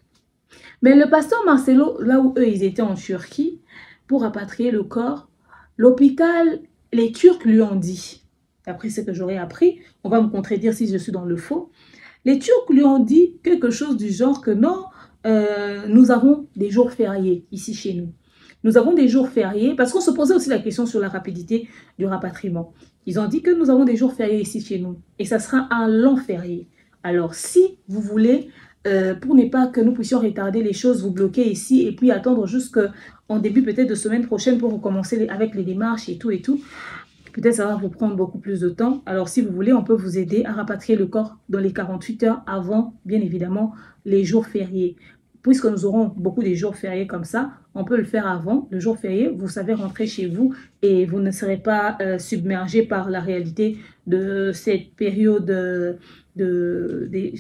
Mais le pasteur Marcelo, là où eux ils étaient en Turquie, pour rapatrier le corps, l'hôpital, les Turcs lui ont dit, après ce que j'aurais appris, on va me contredire si je suis dans le faux. Les Turcs lui ont dit quelque chose du genre que non, nous avons des jours fériés ici chez nous. Nous avons des jours fériés, parce qu'on se posait aussi la question sur la rapidité du rapatriement. Ils ont dit que nous avons des jours fériés ici chez nous, et ça sera un long férié. Alors si vous voulez, pour ne pas que nous puissions retarder les choses, vous bloquez ici, et puis attendre jusqu'en début peut-être de semaine prochaine pour recommencer avec les démarches et tout. Peut-être ça va vous prendre beaucoup plus de temps. Alors, si vous voulez, on peut vous aider à rapatrier le corps dans les 48 heures avant, bien évidemment, les jours fériés. Puisque nous aurons beaucoup de jours fériés comme ça, on peut le faire avant le jour férié. Vous savez rentrer chez vous et vous ne serez pas submergé par la réalité de cette période, de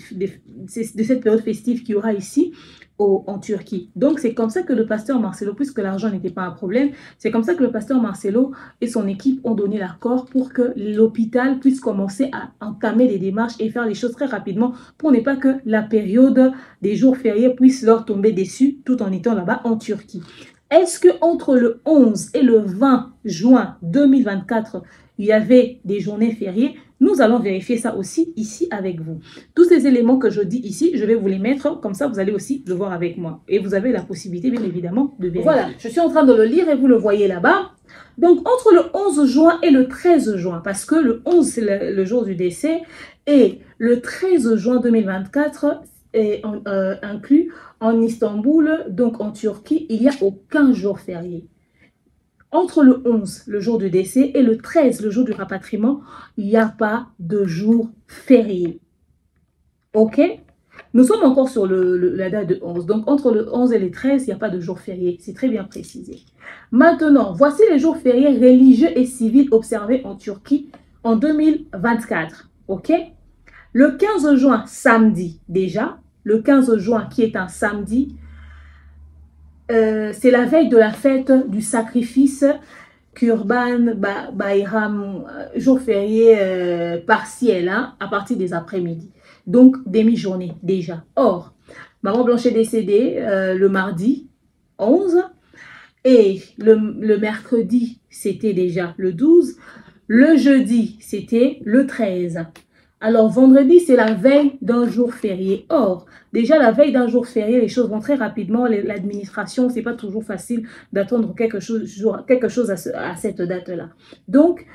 cette période festive qu'il y aura ici. en Turquie. Donc, c'est comme ça que le pasteur Marcelo, puisque l'argent n'était pas un problème, c'est comme ça que le pasteur Marcelo et son équipe ont donné l'accord pour que l'hôpital puisse commencer à entamer les démarches et faire les choses très rapidement pour ne pas que la période des jours fériés puisse leur tomber dessus tout en étant là-bas en Turquie. Est-ce que entre le 11 et le 20 juin 2024, il y avait des journées fériées? Nous allons vérifier ça aussi ici avec vous. Tous ces éléments que je dis ici, je vais vous les mettre, comme ça vous allez aussi le voir avec moi. Et vous avez la possibilité, bien évidemment, de vérifier. Voilà, je suis en train de le lire et vous le voyez là-bas. Donc, entre le 11 juin et le 13 juin, parce que le 11, c'est le jour du décès, et le 13 juin 2024 est inclus en Istanbul, donc en Turquie, il n'y a aucun jour férié. Entre le 11, le jour du décès, et le 13, le jour du rapatriement, il n'y a pas de jour férié. Ok? Nous sommes encore sur la date de 11. Donc, entre le 11 et le 13, il n'y a pas de jour férié. C'est très bien précisé. Maintenant, voici les jours fériés religieux et civils observés en Turquie en 2024. Ok? Le 15 juin, samedi, déjà. Le 15 juin, qui est un samedi, c'est la veille de la fête du sacrifice Kurban Bayram, jour férié partiel, hein, à partir des après-midi. Donc, demi-journée déjà. Or, Maman Blanche est décédée le mardi 11 et le mercredi, c'était déjà le 12. Le jeudi, c'était le 13. Alors, vendredi, c'est la veille d'un jour férié. Or, déjà, la veille d'un jour férié, les choses vont très rapidement. L'administration, c'est pas toujours facile d'attendre quelque chose à cette date-là. Donc,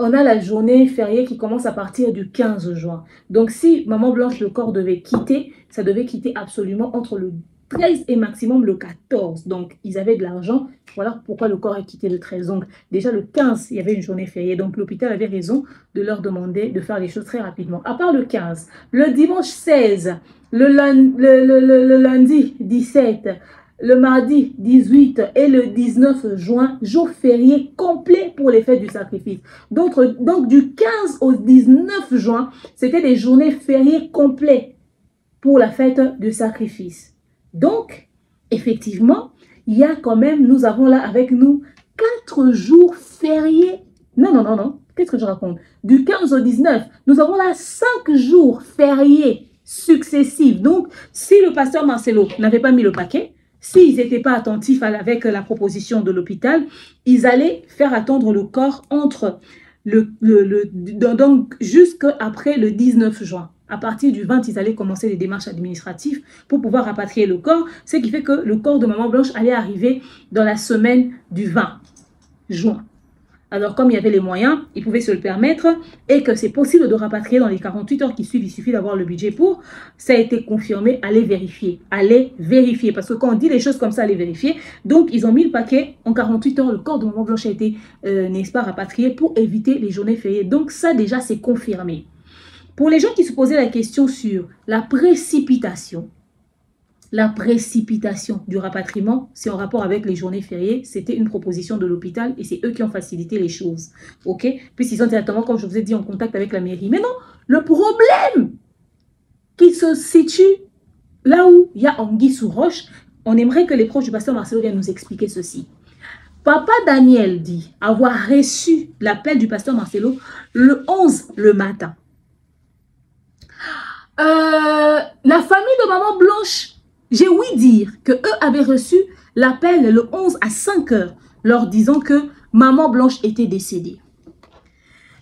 on a la journée fériée qui commence à partir du 15 juin. Donc, si Maman Blanche, le corps devait quitter, ça devait quitter absolument entre le 13 et maximum le 14. Donc, ils avaient de l'argent. Voilà pourquoi le corps est quitté le 13. Donc, déjà le 15, il y avait une journée fériée. Donc, l'hôpital avait raison de leur demander de faire les choses très rapidement. À part le 15, le dimanche 16, le lundi 17, le mardi 18 et le 19 juin, jour férié complet pour les fêtes du sacrifice. Donc, du 15 au 19 juin, c'était des journées fériées complètes pour la fête du sacrifice. Donc, effectivement, il y a quand même, nous avons là avec nous 4 jours fériés. Non. Qu'est-ce que je raconte? Du 15 au 19, nous avons là 5 jours fériés successifs. Donc, si le pasteur Marcelo n'avait pas mis le paquet, s'ils n'étaient pas attentifs avec la proposition de l'hôpital, ils allaient faire attendre le corps entre donc jusqu'après le 19 juin. À partir du 20, ils allaient commencer les démarches administratives pour pouvoir rapatrier le corps. Ce qui fait que le corps de Maman Blanche allait arriver dans la semaine du 20 juin. Alors, comme il y avait les moyens, ils pouvaient se le permettre et que c'est possible de rapatrier dans les 48 heures qui suivent. Il suffit d'avoir le budget pour. Ça a été confirmé. Allez vérifier. Allez vérifier. Parce que quand on dit les choses comme ça, allez vérifier. Donc, ils ont mis le paquet. En 48 heures, le corps de Maman Blanche a été, n'est-ce pas, rapatrié pour éviter les journées fériées. Donc, ça, déjà, c'est confirmé. Pour les gens qui se posaient la question sur la précipitation du rapatriement, c'est en rapport avec les journées fériées. C'était une proposition de l'hôpital et c'est eux qui ont facilité les choses. Ok? Puisqu'ils sont directement, comme je vous ai dit, en contact avec la mairie. Mais non, le problème qui se situe là où il y a anguille sous roche, on aimerait que les proches du pasteur Marcelo viennent nous expliquer ceci. Papa Daniel dit avoir reçu l'appel du pasteur Marcelo le 11 le matin. La famille de Maman Blanche, j'ai ouï dire qu'eux avaient reçu l'appel le 11 à 5 heures, leur disant que Maman Blanche était décédée.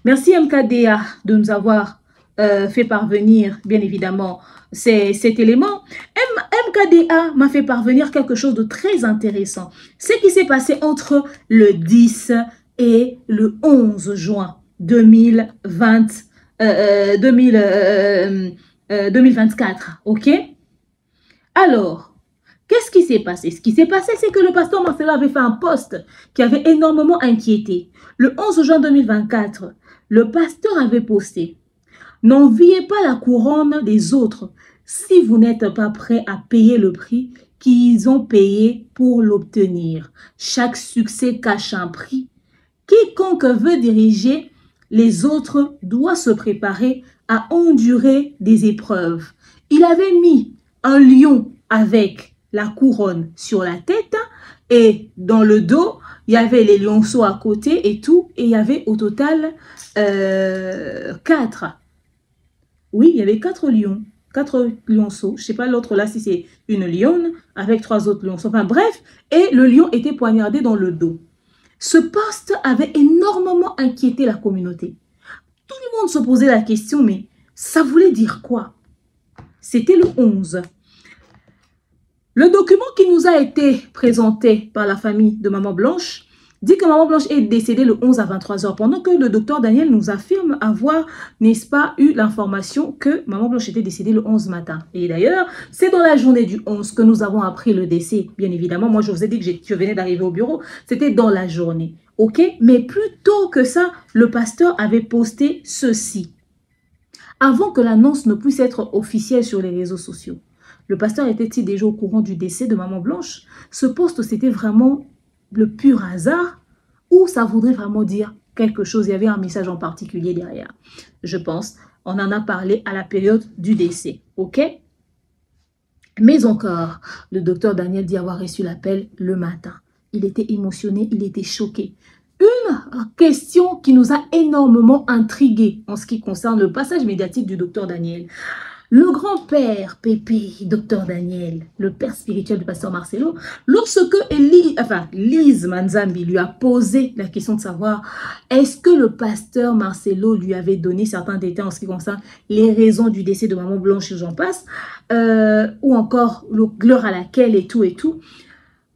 Merci MKDA de nous avoir fait parvenir, bien évidemment, cet élément. MKDA m'a fait parvenir quelque chose de très intéressant. Ce qui s'est passé entre le 10 et le 11 juin 2024, ok? Alors, qu'est-ce qui s'est passé? Ce qui s'est passé, c'est que le pasteur Marcelo avait fait un post qui avait énormément inquiété. Le 11 juin 2024, le pasteur avait posté « N'enviez pas la couronne des autres si vous n'êtes pas prêt à payer le prix qu'ils ont payé pour l'obtenir. Chaque succès cache un prix. Quiconque veut diriger les autres doit se préparer à endurer des épreuves. » Il avait mis un lion avec la couronne sur la tête et dans le dos, il y avait les lionceaux à côté et tout. Et il y avait au total 4. Oui, il y avait 4 lions. 4 lionceaux. Je ne sais pas l'autre là si c'est une lionne avec 3 autres lionceaux. Enfin bref, et le lion était poignardé dans le dos. Ce poste avait énormément inquiété la communauté. Tout le monde se posait la question, mais ça voulait dire quoi? C'était le 11. Le document qui nous a été présenté par la famille de Maman Blanche dit que Maman Blanche est décédée le 11 à 23 h, pendant que le docteur Daniel nous affirme avoir, n'est-ce pas, eu l'information que Maman Blanche était décédée le 11 matin. Et d'ailleurs, c'est dans la journée du 11 que nous avons appris le décès, bien évidemment. Moi, je vous ai dit que je venais d'arriver au bureau. C'était dans la journée, ok? Mais plus tôt que ça, le pasteur avait posté ceci. Avant que l'annonce ne puisse être officielle sur les réseaux sociaux. Le pasteur était-il déjà au courant du décès de Maman Blanche? Ce poste, c'était vraiment le pur hasard ou ça voudrait vraiment dire quelque chose? Il y avait un message en particulier derrière. Je pense, on en a parlé à la période du décès, ok? Mais encore, le docteur Daniel dit avoir reçu l'appel le matin. Il était émotionné, il était choqué. Une question qui nous a énormément intrigués en ce qui concerne le passage médiatique du docteur Daniel. Le grand-père Pépé, docteur Daniel, le père spirituel du pasteur Marcelo, lorsque Lise Manzambi lui a posé la question de savoir est-ce que le pasteur Marcelo lui avait donné certains détails en ce qui concerne les raisons du décès de Maman Blanche et j'en passe, ou encore l'heure à laquelle et tout,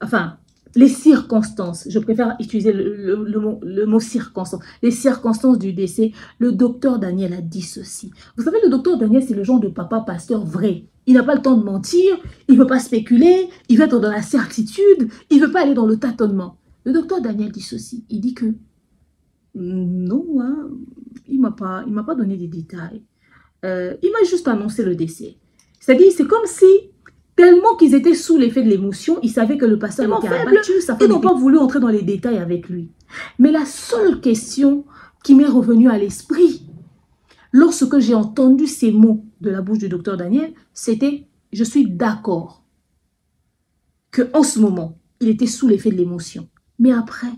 enfin, les circonstances, je préfère utiliser le mot circonstance, les circonstances du décès, le docteur Daniel a dit ceci. Vous savez, le docteur Daniel, c'est le genre de papa pasteur vrai. Il n'a pas le temps de mentir, il ne veut pas spéculer, il veut être dans la certitude, il ne veut pas aller dans le tâtonnement. Le docteur Daniel dit ceci, il dit que non, hein, il m'a pas donné des détails. Il m'a juste annoncé le décès. C'est-à-dire, c'est comme si tellement qu'ils étaient sous l'effet de l'émotion, ils savaient que le pasteur était abattu. Ils n'ont pas voulu entrer dans les détails avec lui. Mais la seule question qui m'est revenue à l'esprit, lorsque j'ai entendu ces mots de la bouche du docteur Daniel, c'était « je suis d'accord » qu'en ce moment, il était sous l'effet de l'émotion. Mais après,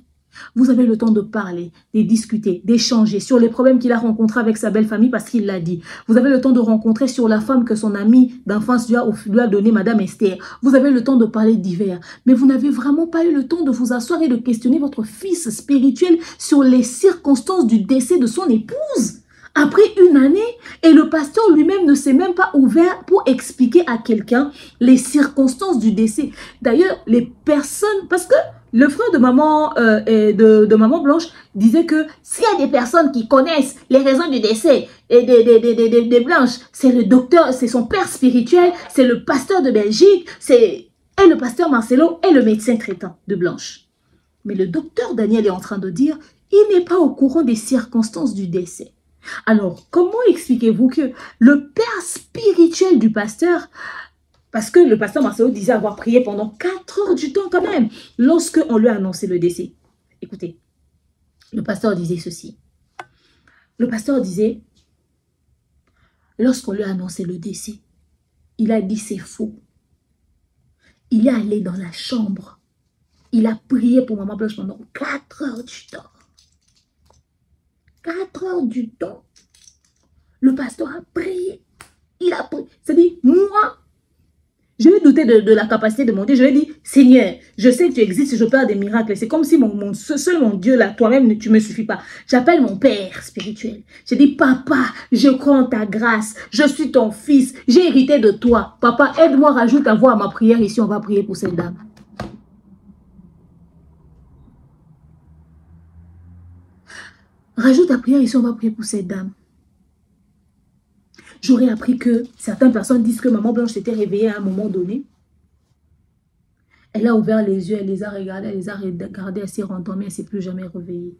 vous avez le temps de parler, de discuter, d'échanger sur les problèmes qu'il a rencontrés avec sa belle famille parce qu'il l'a dit. Vous avez le temps de rencontrer sur la femme que son ami d'enfance lui a donné, Madame Esther. Vous avez le temps de parler divers. Mais vous n'avez vraiment pas eu le temps de vous asseoir et de questionner votre fils spirituel sur les circonstances du décès de son épouse. Après une année, et le pasteur lui-même ne s'est même pas ouvert pour expliquer à quelqu'un les circonstances du décès. D'ailleurs, les personnes, parce que le frère de maman, de Maman Blanche disait que s'il y a des personnes qui connaissent les raisons du décès des Blanches, c'est le docteur, c'est son père spirituel, c'est le pasteur de Belgique, et le pasteur Marcelo et le médecin traitant de Blanche. Mais le docteur Daniel est en train de dire, il n'est pas au courant des circonstances du décès. Alors, comment expliquez-vous que le père spirituel du pasteur, parce que le pasteur Marcelo disait avoir prié pendant 4 heures du temps quand même, lorsque on lui a annoncé le décès. Écoutez, le pasteur disait ceci. Le pasteur disait, lorsqu'on lui a annoncé le décès, il a dit c'est faux. Il est allé dans la chambre. Il a prié pour Maman Blanche pendant 4 heures du temps. 4 heures du temps. Le pasteur a prié. Il a prié. C'est-à-dire, moi, je vais douter de la capacité de mon Dieu. Je vais dire, Seigneur, je sais que tu existes, je peux faire des miracles. C'est comme si seul mon Dieu là, toi-même, tu ne me suffis pas. J'appelle mon Père spirituel. Je dis, Papa, je crois en ta grâce. Je suis ton fils. J'ai hérité de toi. Papa, aide-moi, rajoute ta voix à ma prière ici. On va prier pour cette dame. Rajoute ta prière ici, on va prier pour cette dame. J'aurais appris que certaines personnes disent que Maman Blanche s'était réveillée à un moment donné. Elle a ouvert les yeux, elle les a regardés, elle s'est rendormie, elle ne s'est plus jamais réveillée.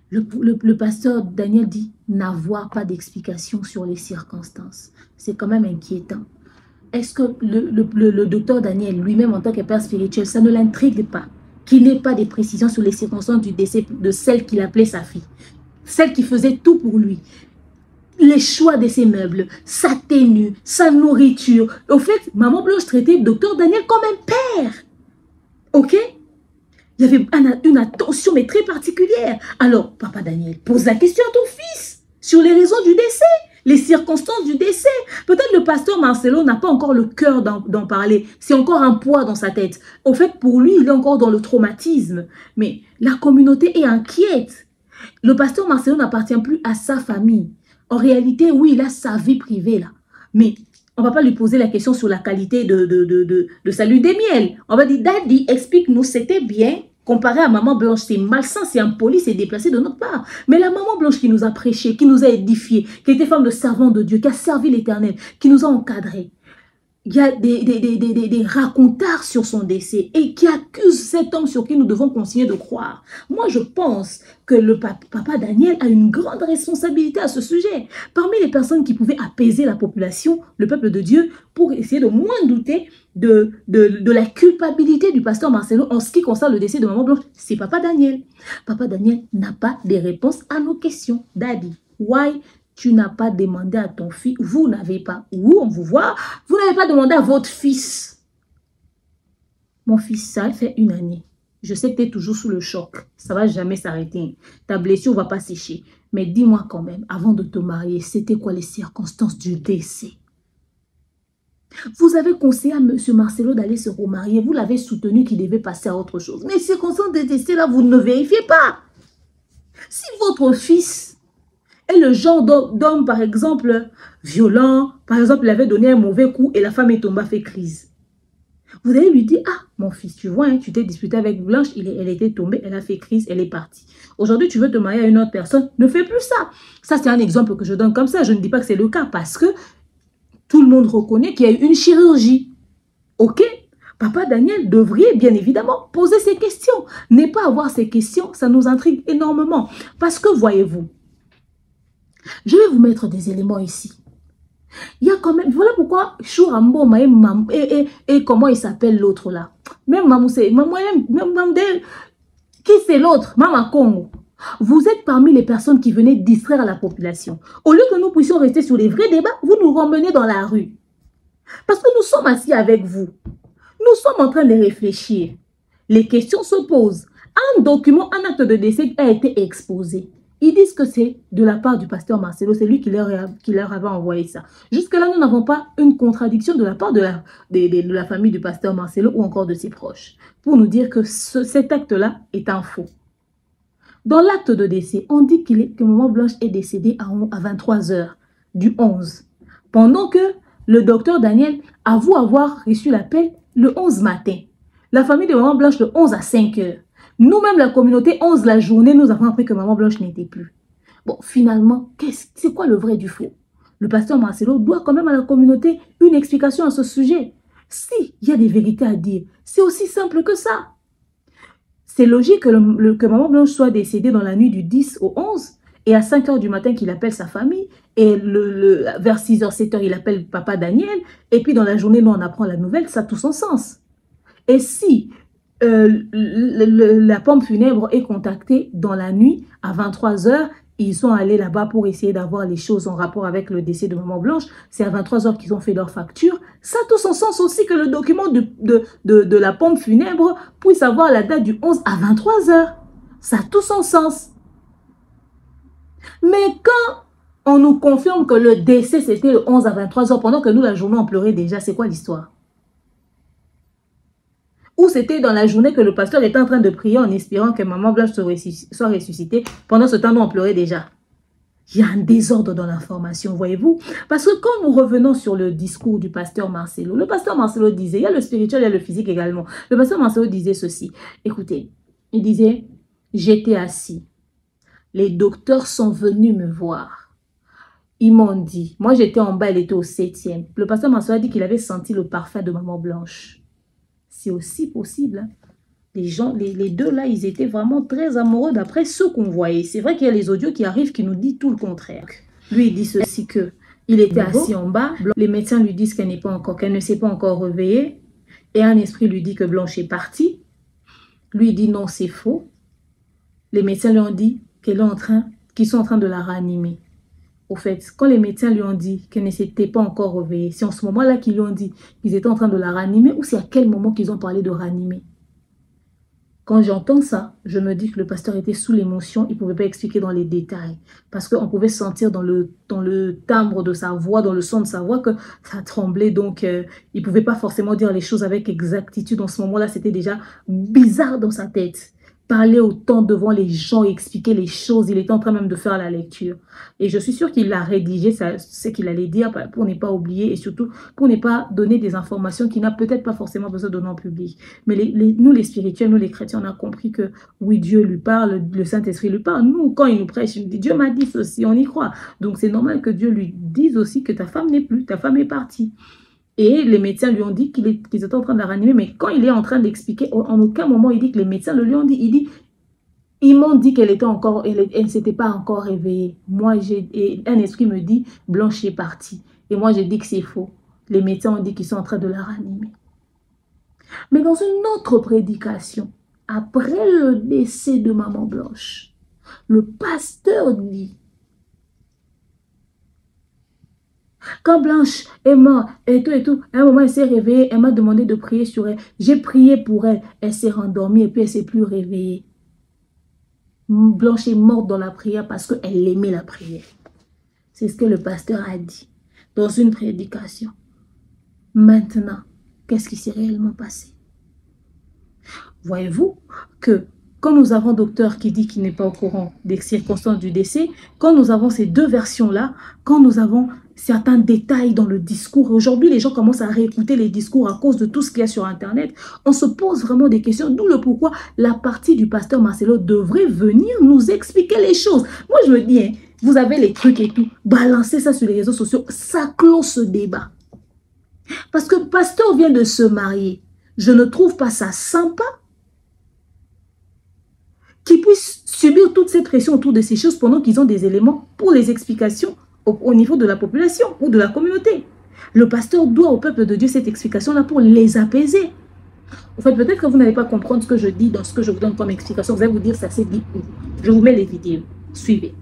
Le pasteur Daniel dit n'avoir pas d'explication sur les circonstances. C'est quand même inquiétant. Est-ce que le docteur Daniel, lui-même en tant que père spirituel, ça ne l'intrigue pas qu'il n'ait pas de précisions sur les circonstances du décès de celle qu'il appelait sa fille, celle qui faisait tout pour lui? les choix de ses meubles, sa tenue, sa nourriture. Au fait, maman Blanche traitait le docteur Daniel comme un père. Ok? Il y avait une attention mais très particulière. Alors, papa Daniel, pose la question à ton fils sur les raisons du décès, les circonstances du décès. Peut-être le pasteur Marcelo n'a pas encore le cœur d'en parler. C'est encore un poids dans sa tête. Au fait, pour lui, il est encore dans le traumatisme. Mais la communauté est inquiète. Le pasteur Marcelo n'appartient plus à sa famille. En réalité, oui, il a sa vie privée là. Mais on ne va pas lui poser la question sur la qualité de sa lune de miel. On va dire, Daddy, explique-nous, c'était bien. Comparé à maman Blanche, c'est malsain, c'est impoli, c'est déplacé de notre part. Mais la maman Blanche qui nous a prêché, qui nous a édifiés, qui était femme de servant de Dieu, qui a servi l'Éternel, qui nous a encadrés. Il y a des racontards sur son décès et qui accusent cet homme sur qui nous devons continuer de croire. Moi, je pense que le papa Daniel a une grande responsabilité à ce sujet. Parmi les personnes qui pouvaient apaiser la population, le peuple de Dieu, pour essayer de moins douter de la culpabilité du pasteur Marcelo en ce qui concerne le décès de maman Blanche, c'est papa Daniel. Papa Daniel n'a pas de réponse à nos questions. Daddy, why tu n'as pas demandé à ton fils, vous n'avez pas, où on vous voit, vous n'avez pas demandé à votre fils. Mon fils, ça fait 1 année. Je sais que tu es toujours sous le choc. Ça ne va jamais s'arrêter. Ta blessure ne va pas sécher. Mais dis-moi quand même, avant de te marier, c'était quoi les circonstances du décès? Vous avez conseillé à M. Marcelo d'aller se remarier. Vous l'avez soutenu qu'il devait passer à autre chose. Mais les circonstances du décès, là, vous ne vérifiez pas. Si votre fils est le genre d'homme, par exemple, violent, par exemple, il avait donné un mauvais coup et la femme est tombée, fait crise. Vous allez lui dire, ah, mon fils, tu vois, hein, tu t'es disputé avec Blanche, elle était tombée, elle a fait crise, elle est partie. Aujourd'hui, tu veux te marier à une autre personne, ne fais plus ça. Ça, c'est un exemple que je donne comme ça. Je ne dis pas que c'est le cas parce que tout le monde reconnaît qu'il y a eu une chirurgie. Ok? Papa Daniel devrait bien évidemment poser ses questions. Ne pas avoir ces questions, ça nous intrigue énormément. Parce que, voyez-vous, je vais vous mettre des éléments ici. Il y a quand même, voilà pourquoi Chourambo et comment il s'appelle l'autre là. Même Mamou, qui c'est l'autre? Mama Congo. Vous êtes parmi les personnes qui venaient distraire la population. Au lieu que nous puissions rester sur les vrais débats, vous nous ramenez dans la rue. Parce que nous sommes assis avec vous. Nous sommes en train de réfléchir. Les questions se posent. Un document, un acte de décès a été exposé. Ils disent que c'est de la part du pasteur Marcelo, c'est lui qui leur avait envoyé ça. Jusque-là, nous n'avons pas une contradiction de la part de la famille du pasteur Marcelo ou encore de ses proches, pour nous dire que cet acte-là est un faux. Dans l'acte de décès, on dit que maman Blanche est décédée à 23 h du 11, pendant que le docteur Daniel avoue avoir reçu l'appel le 11 matin. La famille de maman Blanche le 11 à 5 h. Nous-mêmes, la communauté, 11 la journée, nous avons appris que maman Blanche n'était plus. Bon, finalement, c'est quoi le vrai du faux? Le pasteur Marcelo doit quand même à la communauté une explication à ce sujet. Si il y a des vérités à dire, c'est aussi simple que ça. C'est logique que maman Blanche soit décédée dans la nuit du 10 au 11 et à 5 h du matin qu'il appelle sa famille et vers 6 h, 7 h, il appelle papa Daniel et puis dans la journée, nous on apprend la nouvelle, ça a tout son sens. Et si la pompe funèbre est contactée dans la nuit à 23 h. Ils sont allés là-bas pour essayer d'avoir les choses en rapport avec le décès de maman Blanche. C'est à 23 h qu'ils ont fait leur facture. Ça a tout son sens aussi que le document de la pompe funèbre puisse avoir la date du 11 à 23 h. Ça a tout son sens. Mais quand on nous confirme que le décès c'était le 11 à 23 h pendant que nous la journée on pleurait déjà, c'est quoi l'histoire? Ou c'était dans la journée que le pasteur était en train de prier en espérant que maman Blanche soit ressuscitée. Pendant ce temps, nous, on pleurait déjà. Il y a un désordre dans l'information, voyez-vous. Parce que quand nous revenons sur le discours du pasteur Marcelo, le pasteur Marcelo disait, il y a le spirituel et le physique également. Le pasteur Marcelo disait ceci. Écoutez, il disait, j'étais assis. Les docteurs sont venus me voir. Ils m'ont dit, moi j'étais en bas, elle était au 7e. Le pasteur Marcelo a dit qu'il avait senti le parfum de maman Blanche. C'est aussi possible. Hein. Les deux là, ils étaient vraiment très amoureux d'après ce qu'on voyait. C'est vrai qu'il y a les audios qui arrivent qui nous disent tout le contraire. Lui, il dit ceci que il était assis en bas. Les médecins lui disent qu'elle ne s'est pas encore réveillée. Et un esprit lui dit que Blanche est partie. Lui, il dit non, c'est faux. Les médecins lui ont dit qu'ils sont en train de la ranimer. au fait, quand les médecins lui ont dit qu'elle ne s'était pas encore réveillée, c'est en ce moment-là qu'ils lui ont dit qu'ils étaient en train de la ranimer ou c'est à quel moment qu'ils ont parlé de ranimer? Quand j'entends ça, je me dis que le pasteur était sous l'émotion, il ne pouvait pas expliquer dans les détails. Parce qu'on pouvait sentir dans le timbre de sa voix, dans le son de sa voix, que ça tremblait. Donc, il ne pouvait pas forcément dire les choses avec exactitude. En ce moment-là, c'était déjà bizarre dans sa tête. Parler autant devant les gens, expliquer les choses. Il était en train même de faire la lecture. Et je suis sûre qu'il a rédigé ce qu'il allait dire pour ne pas oublier et surtout pour ne pas donner des informations qu'il n'a peut-être pas forcément besoin de donner en public. Mais nous, les spirituels, nous, les chrétiens, on a compris que oui, Dieu lui parle, le Saint-Esprit lui parle. Nous, quand il nous prêche, il nous dit, Dieu m'a dit ceci, on y croit. Donc, c'est normal que Dieu lui dise aussi que ta femme n'est plus, ta femme est partie. Et les médecins lui ont dit qu'ils étaient en train de la ranimer, mais quand il est en train d'expliquer, en aucun moment il dit que les médecins le lui ont dit, ils m'ont dit qu'elle était encore, elle ne s'était pas encore réveillée. Moi, et un esprit me dit, Blanche est partie. Et moi, j'ai dit que c'est faux. Les médecins ont dit qu'ils sont en train de la ranimer. Mais dans une autre prédication, après le décès de maman Blanche, le pasteur dit, quand Blanche est morte, et tout, à un moment, elle s'est réveillée, elle m'a demandé de prier sur elle. J'ai prié pour elle, elle s'est rendormie et puis elle ne s'est plus réveillée. Blanche est morte dans la prière parce qu'elle aimait la prière. C'est ce que le pasteur a dit dans une prédication. Maintenant, qu'est-ce qui s'est réellement passé? Voyez-vous que quand nous avons docteur qui dit qu'il n'est pas au courant des circonstances du décès, quand nous avons ces deux versions-là, quand nous avons certains détails dans le discours, aujourd'hui les gens commencent à réécouter les discours à cause de tout ce qu'il y a sur Internet, on se pose vraiment des questions, d'où le pourquoi la partie du pasteur Marcelo devrait venir nous expliquer les choses. Moi je me dis, hein, vous avez les trucs et tout, balancez ça sur les réseaux sociaux, ça clôt ce débat. Parce que le pasteur vient de se marier, je ne trouve pas ça sympa qu'ils puissent subir toute cette pression autour de ces choses pendant qu'ils ont des éléments pour les explications au niveau de la population ou de la communauté. Le pasteur doit au peuple de Dieu cette explication-là pour les apaiser. En fait, peut-être que vous n'allez pas comprendre ce que je dis dans ce que je vous donne comme explication. Vous allez vous dire, ça s'est dit où? Je vous mets les vidéos. Suivez.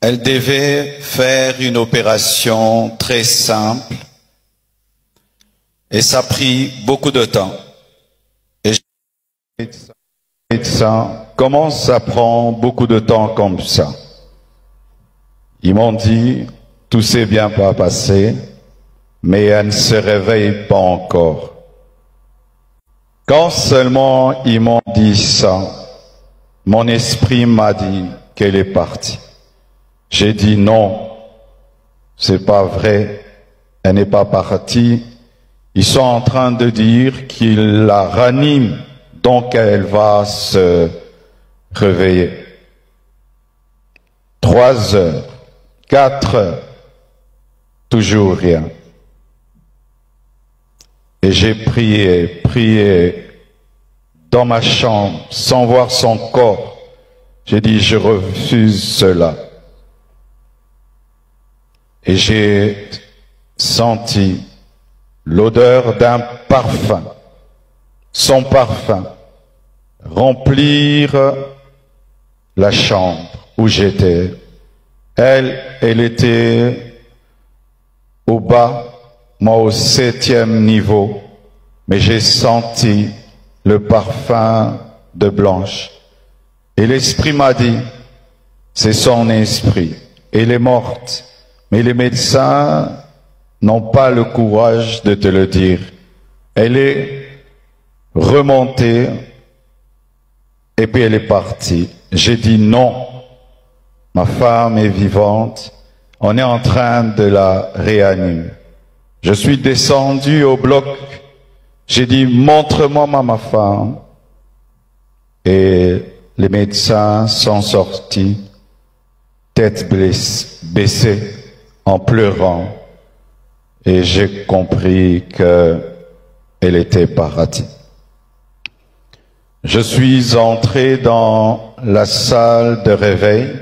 Elle devait faire une opération très simple et ça a pris beaucoup de temps. Et ça, comment ça prend beaucoup de temps comme ça? Ils m'ont dit, tout s'est bien pas passé, mais elle ne se réveille pas encore. Quand seulement ils m'ont dit ça, mon esprit m'a dit qu'elle est partie. J'ai dit non, c'est pas vrai, elle n'est pas partie. Ils sont en train de dire qu'ils la raniment, donc elle va se réveiller. 3 heures, 4 heures, toujours rien. Et j'ai prié dans ma chambre, sans voir son corps. J'ai dit, je refuse cela. Et j'ai senti l'odeur d'un parfum, son parfum, remplir la chambre où j'étais. Elle était au bas, moi au 7e niveau, mais j'ai senti le parfum de Blanche. Et l'esprit m'a dit, c'est son esprit, elle est morte. Mais les médecins n'ont pas le courage de te le dire. Elle est remontée et puis elle est partie. J'ai dit non, ma femme est vivante, on est en train de la réanimer. Je suis descendu au bloc, j'ai dit montre-moi ma femme. Et les médecins sont sortis, tête baissée, en pleurant. Et j'ai compris qu'elle était partie. Je suis entré dans la salle de réveil.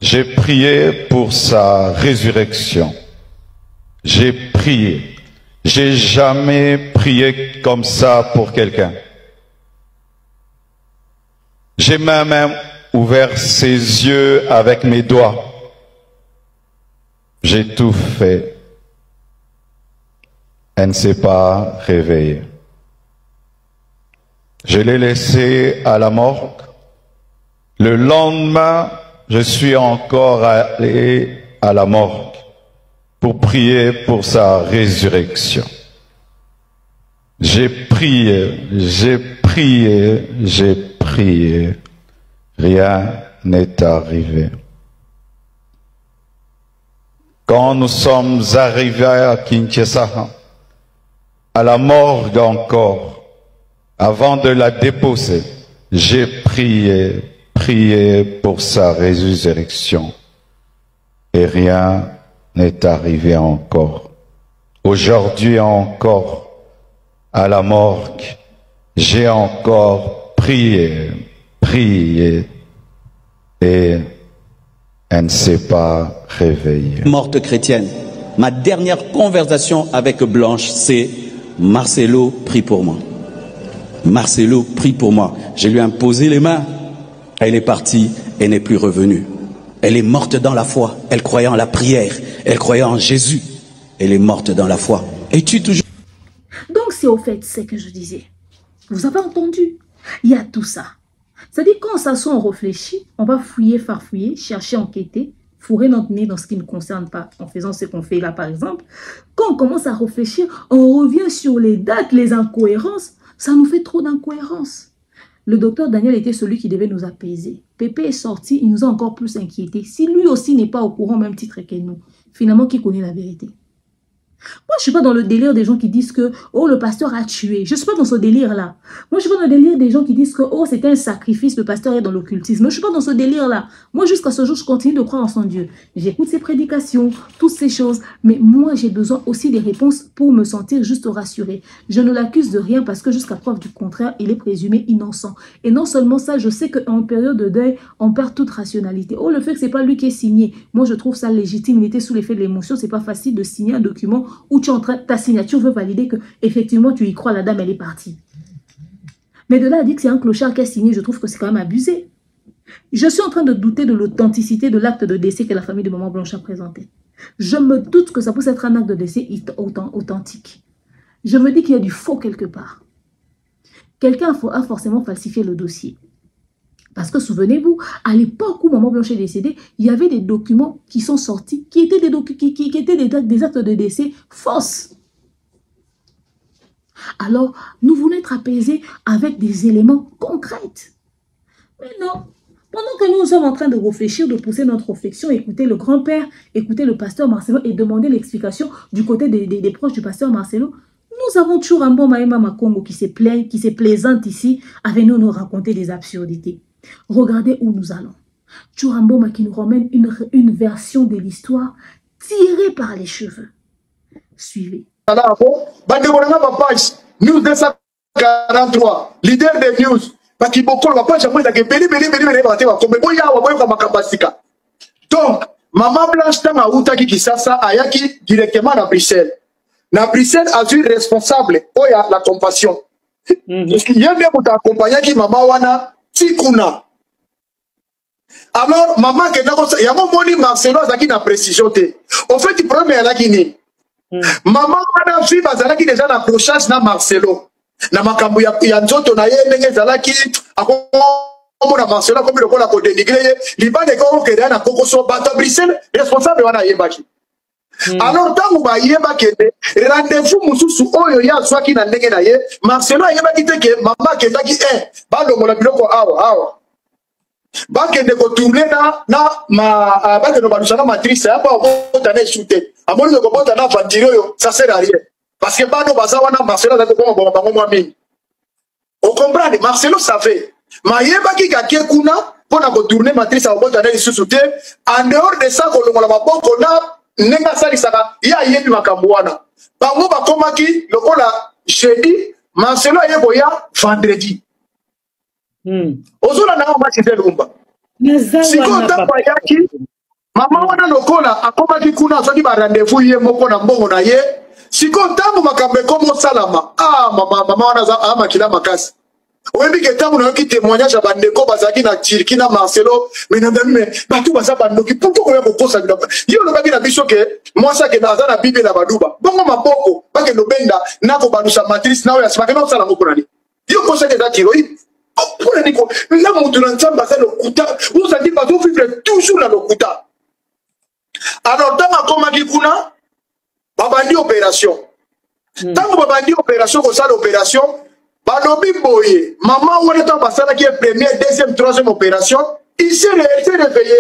J'ai prié pour sa résurrection. J'ai prié. J'ai jamais prié comme ça pour quelqu'un. J'ai même ouvert ses yeux avec mes doigts. J'ai tout fait. Elle ne s'est pas réveillée. Je l'ai laissée à la morgue. Le lendemain, je suis encore allé à la morgue pour prier pour sa résurrection. J'ai prié, j'ai prié, j'ai prié. Rien n'est arrivé. Quand nous sommes arrivés à Kinshasa, à la morgue encore, avant de la déposer, j'ai prié, prié pour sa résurrection. Et rien n'est arrivé encore. Aujourd'hui encore, à la morgue, j'ai encore prié, prié, et elle ne s'est pas réveillée.
Morte chrétienne. Ma dernière conversation avec Blanche, c'est Marcelo, prie pour moi. Marcelo, prie pour moi. Je lui ai imposé les mains. Elle est partie et n'est plus revenue. Elle est morte dans la foi. Elle croyait en la prière. Elle croyait en Jésus. Elle est morte dans la foi. Es-tu toujours...
Donc c'est au fait ce que je disais. Vous avez entendu? Il y a tout ça. C'est-à-dire quand on s'assoit, on réfléchit, on va fouiller, farfouiller, chercher, enquêter, fourrer notre nez dans ce qui ne concerne pas, en faisant ce qu'on fait là par exemple. Quand on commence à réfléchir, on revient sur les dates, les incohérences. Ça nous fait trop d'incohérences. Le docteur Daniel était celui qui devait nous apaiser. Pépé est sorti, il nous a encore plus inquiétés. Si lui aussi n'est pas au courant, même titre que nous, finalement, qui connaît la vérité? Moi, je ne suis pas dans le délire des gens qui disent que « Oh, le pasteur a tué ». Je ne suis pas dans ce délire-là. Moi, je suis pas dans le délire des gens qui disent que « Oh, c'était un sacrifice, le pasteur est dans l'occultisme ». Je ne suis pas dans ce délire-là. Moi, jusqu'à ce jour, je continue de croire en son Dieu. J'écoute ses prédications, toutes ces choses. Mais moi, j'ai besoin aussi des réponses pour me sentir juste rassurée. Je ne l'accuse de rien parce que jusqu'à preuve du contraire, il est présumé innocent. Et non seulement ça, je sais qu'en période de deuil, on perd toute rationalité. Oh, le fait que ce n'est pas lui qui est signé, moi, je trouve ça légitime. Il était sous l'effet de l'émotion. Ce n'est pas facile de signer un document où tu es en train, ta signature veut valider que effectivement tu y crois, la dame elle est partie. Mais de là à dire que c'est un clochard qui a signé, je trouve que c'est quand même abusé. Je suis en train de douter de l'authenticité de l'acte de décès que la famille de Maman Blanche a présenté. Je me doute que ça peut être un acte de décès authentique. Je me dis qu'il y a du faux quelque part. Quelqu'un a forcément falsifié le dossier. Parce que souvenez-vous, à l'époque où Maman Blanche est décédée, il y avait des documents qui sont sortis, qui étaient des actes de décès fausses. Alors, nous voulons être apaisés avec des éléments concrets. Mais non, pendant que nous sommes en train de réfléchir, de pousser notre réflexion, écouter le grand-père, écouter le pasteur Marcelo et demander l'explication du côté des proches du pasteur Marcelo, nous avons toujours un bon Maïma Makongo qui se plaisante ici avec nous raconter des absurdités. Regardez où nous allons. Churamboma qui nous ramène une version de l'histoire tirée par les cheveux. Suivez.
News 243, leader des news. Donc, Maman Blanche tanga utaki Kisasa ayaki directement à Bruxelles. Na Bruxelles a eu responsable oya la compassion. Parce qu'il y a des gens qui accompagnent qui Maman wana tikuna. Alors, maman, il y a un moment Marcelo qui n'a précision. Au fait, le problème est là qui n'est. Maman, wana fille, bazalaki déjà na accrochage na Marcelo. Na makambu ya nzoto na ye ndenge zalaki akomona Marcelo comme le kola ko dénigrer libane ko ke na koko so bato Bruxelles responsable wana yebaki. Alors tangu ba yebaki rendez-vous mususu oyo ya swaki na ndenge na ye Marcelo yebaki te ke mama kendaki ba longola biloko awa. Bakende ko tourner na bakende balusana matrice ya ba botana shooter amoni ko botana ventilo yo ça sert à rien parce que bano bazawana Marcelo za ko bomba bango mwami on comprend Marcelo savait mayeba ki ka kuna pona ko tourner matrice ya botana shooter en dehors de ça ko longola maboko na nenga sali saka ya yebi makambo wana bango bakomaki lokola jeudi Marcelo yebo ya vendredi. Ozula na match de Lumba. Siko tapa yaki mama wana lokola akomaki kuna zaki ba rendez-vous ye moko na mbongo na ye. Siko tangu makambe komo salama. Mama wana za makila makasi. oyebi ke ntango nayoki témoignage ya bandeko bazalaki na Turquie na Marcelo mais bato baza bandoki pourquoi koya kokosa biloko ye olobaki na biso ke mwasi akende aza na bible na baduba bongo maboko bakende obenda nakobalusa matrice na oyo asima kende osala ngo mpona nini yo kosaki eza tiroïde mpona nini na moto na nzambe aza lokuta ozali bazovivre toujours na lokuta. Alors ntango akomaki kuna babandi opération ntango babandi opération kosala opération balobi boye maman wana ntango basalaki première deuxième troisième opération il s'est réveillé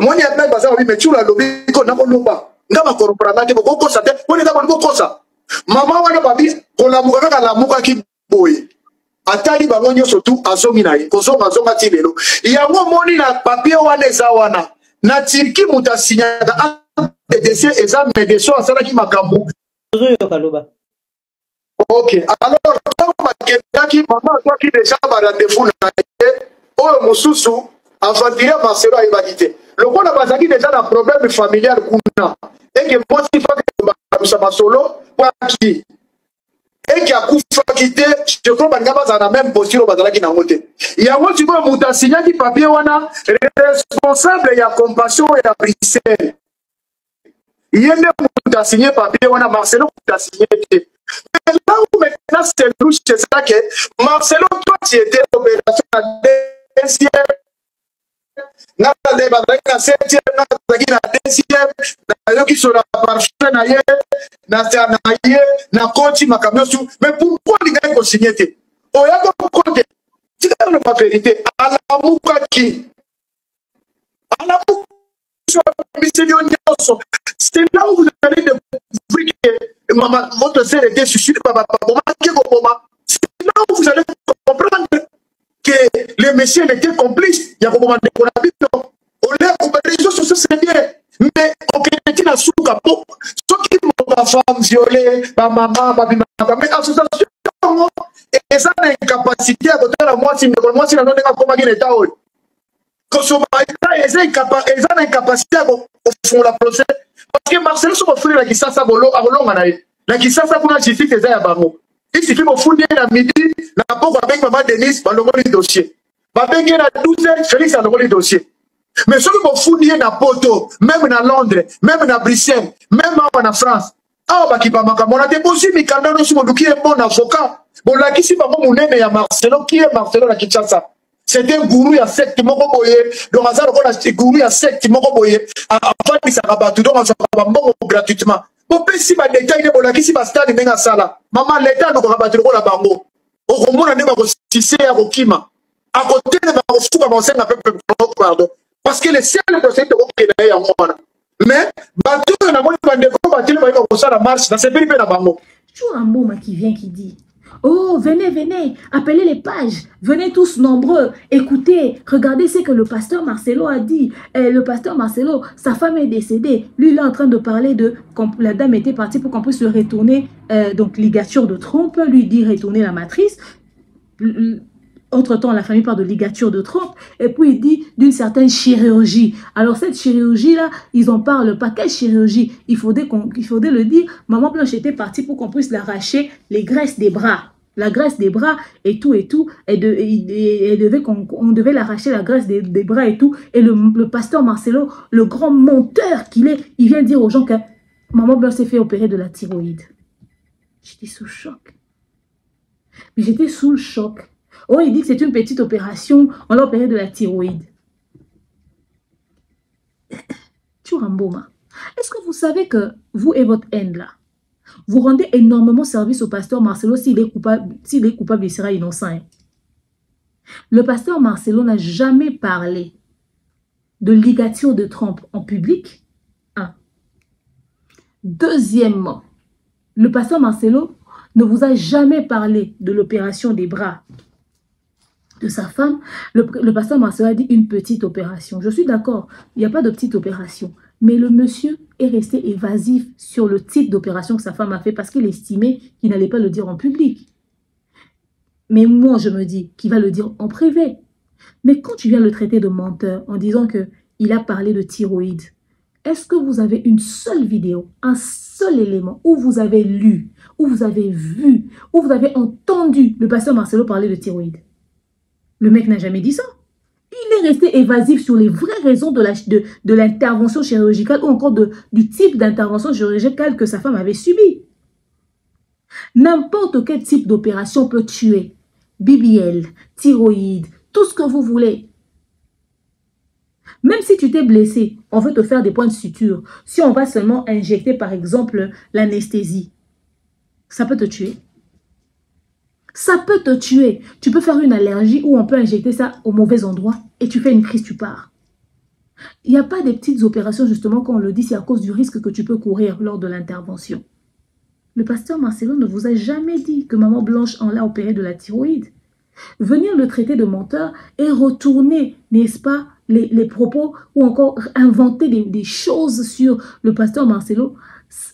moni ya mpe baza babi metula alobi ko nakoloba nga bakoromprana te bokokosa te wana eza boli bokosa mama wana babi kolamuka kaka lamukaki boye atali bango nyonso tu azongi na ye kozonga azonga ti lelo yango moni na papier wana eza wana na Turquie moto asinyaka décès eza médecin asalaki makambo. Ok, alors ntango bakendaki mama azwaki déjà barandevous na ye oyo mosusu avantire Marcelo ayebaki te lokola bazalaki déjà na problème familial kuna eke mwasi fakabisa masolo paki eke akufaki te je crois balinga bazala na même posture bazalaki nango te yango sikoyo moto asinyaki papier wana responsable ya compassion ya Bruxelles ye nde moto asigné papier wana Marcelo moto asigné te. Mais là où maintenant c'est louche, c'est ça que Marcelo, toi tu étais opération à deuxième, na septième, na deuxième, na qui sur la parfait na ye, na konti makamyo sou. Mais pourquoi les gars ont signé te? Oya ko konte. Tu donnes la vérité. À la mouka qui? À la mouka. C'est là où vous allez découvrir que votre sœur était suicidée par maman. C'est là où vous allez comprendre que le monsieur était complice. Il y a un moment de les réseaux sociaux, c'est bien. Mais on était dans sous capot. Ceux qui m'ont ma femme violée, ma maman, ma bima, mais association, et ça a une capacité à côté de moi, si la non est pas comme un état. Ils ont incapacité à faire la procès. Parce que Marcelo se refuse la Kisasa Bolo à Rolonganaï. La Kisasa pour la justice est à Bango. Il suffit de fouiller la midi, la pauvre avec maman Denise, dans le dossier. Babengé à 12h, Félix a le dossier. Mais ceux qui vont fouiller dans Porto, même dans Londres, même dans Bruxelles, même en France. Ah, bah qui va m'accompagner. On a déposé Mikanda qui est bon avocat. Bon, là, qui s'est pas mon nez, il y a Marcelo, qui est Marcelo la Kinshasa. C'est un gourou à secte mokoboye. Donc, on a un gourou à secte mokoboye. Avant qu'il s'abatte, donc on s'en va gratuitement. Bon, si ma détail de bolaki, si ma stade n'est pas ça. Maman, l'État nous rabattre la bango. Au Romo, on a même tissé à Rokima. À côté de ma fou, à mon sein, pardon. Parce que les seuls procédés de Rokima est en moi. Mais, bateau, on a moins de combattre, on va faire la marche dans ces pays de bango.
Toujours un mot qui vient qui dit. Oh, venez, venez, appelez les pages, venez tous nombreux, écoutez, regardez ce que le pasteur Marcelo a dit. Le pasteur Marcelo, sa femme est décédée. Lui, il est en train de parler de... La dame était partie pour qu'on puisse le retourner, donc ligature de trompe, lui dit retourner la matrice. Entre-temps, la famille parle de ligature de trompe. Et puis, il dit d'une certaine chirurgie. Alors, cette chirurgie-là, ils en parlent pas. Quelle chirurgie? Il faudrait le dire. Maman Blanche était partie pour qu'on puisse l'arracher les graisses des bras. La graisse des bras et tout. On devait l'arracher la graisse des bras et tout. Et le pasteur Marcelo, le grand menteur qu'il est, il vient dire aux gens que Maman Blanche s'est fait opérer de la thyroïde. J'étais sous choc. Mais j'étais sous le choc. Oh, il dit que c'est une petite opération. On l'a opéré de la thyroïde. Churamboma, est-ce que vous savez que vous et votre haine là, vous rendez énormément service au pasteur Marcelo s'il est coupable, il sera innocent. Hein? Le pasteur Marcelo n'a jamais parlé de ligature de trompe en public. Un. Deuxièmement, le pasteur Marcelo ne vous a jamais parlé de l'opération des bras de sa femme. Le pasteur Marcelo a dit une petite opération. Je suis d'accord, il n'y a pas de petite opération. Mais le monsieur est resté évasif sur le type d'opération que sa femme a fait parce qu'il estimait qu'il n'allait pas le dire en public. Mais moi, je me dis qu'il va le dire en privé. Mais quand tu viens le traiter de menteur en disant qu'il a parlé de thyroïde, est-ce que vous avez une seule vidéo, un seul élément où vous avez lu, où vous avez vu, où vous avez entendu le pasteur Marcelo parler de thyroïde? Le mec n'a jamais dit ça. Il est resté évasif sur les vraies raisons de l'intervention chirurgicale ou encore du type d'intervention chirurgicale que sa femme avait subi. N'importe quel type d'opération peut tuer. BBL, thyroïde, tout ce que vous voulez. Même si tu t'es blessé, on veut te faire des points de suture. Si on va seulement injecter, par exemple, l'anesthésie, ça peut te tuer. Ça peut te tuer. Tu peux faire une allergie ou on peut injecter ça au mauvais endroit et tu fais une crise, tu pars. Il n'y a pas des petites opérations, justement, quand on le dit, c'est à cause du risque que tu peux courir lors de l'intervention. Le pasteur Marcelo ne vous a jamais dit que maman Blanche en l'a opéré de la thyroïde. Venir le traiter de menteur et retourner, n'est-ce pas, les propos ou encore inventer des choses sur le pasteur Marcelo,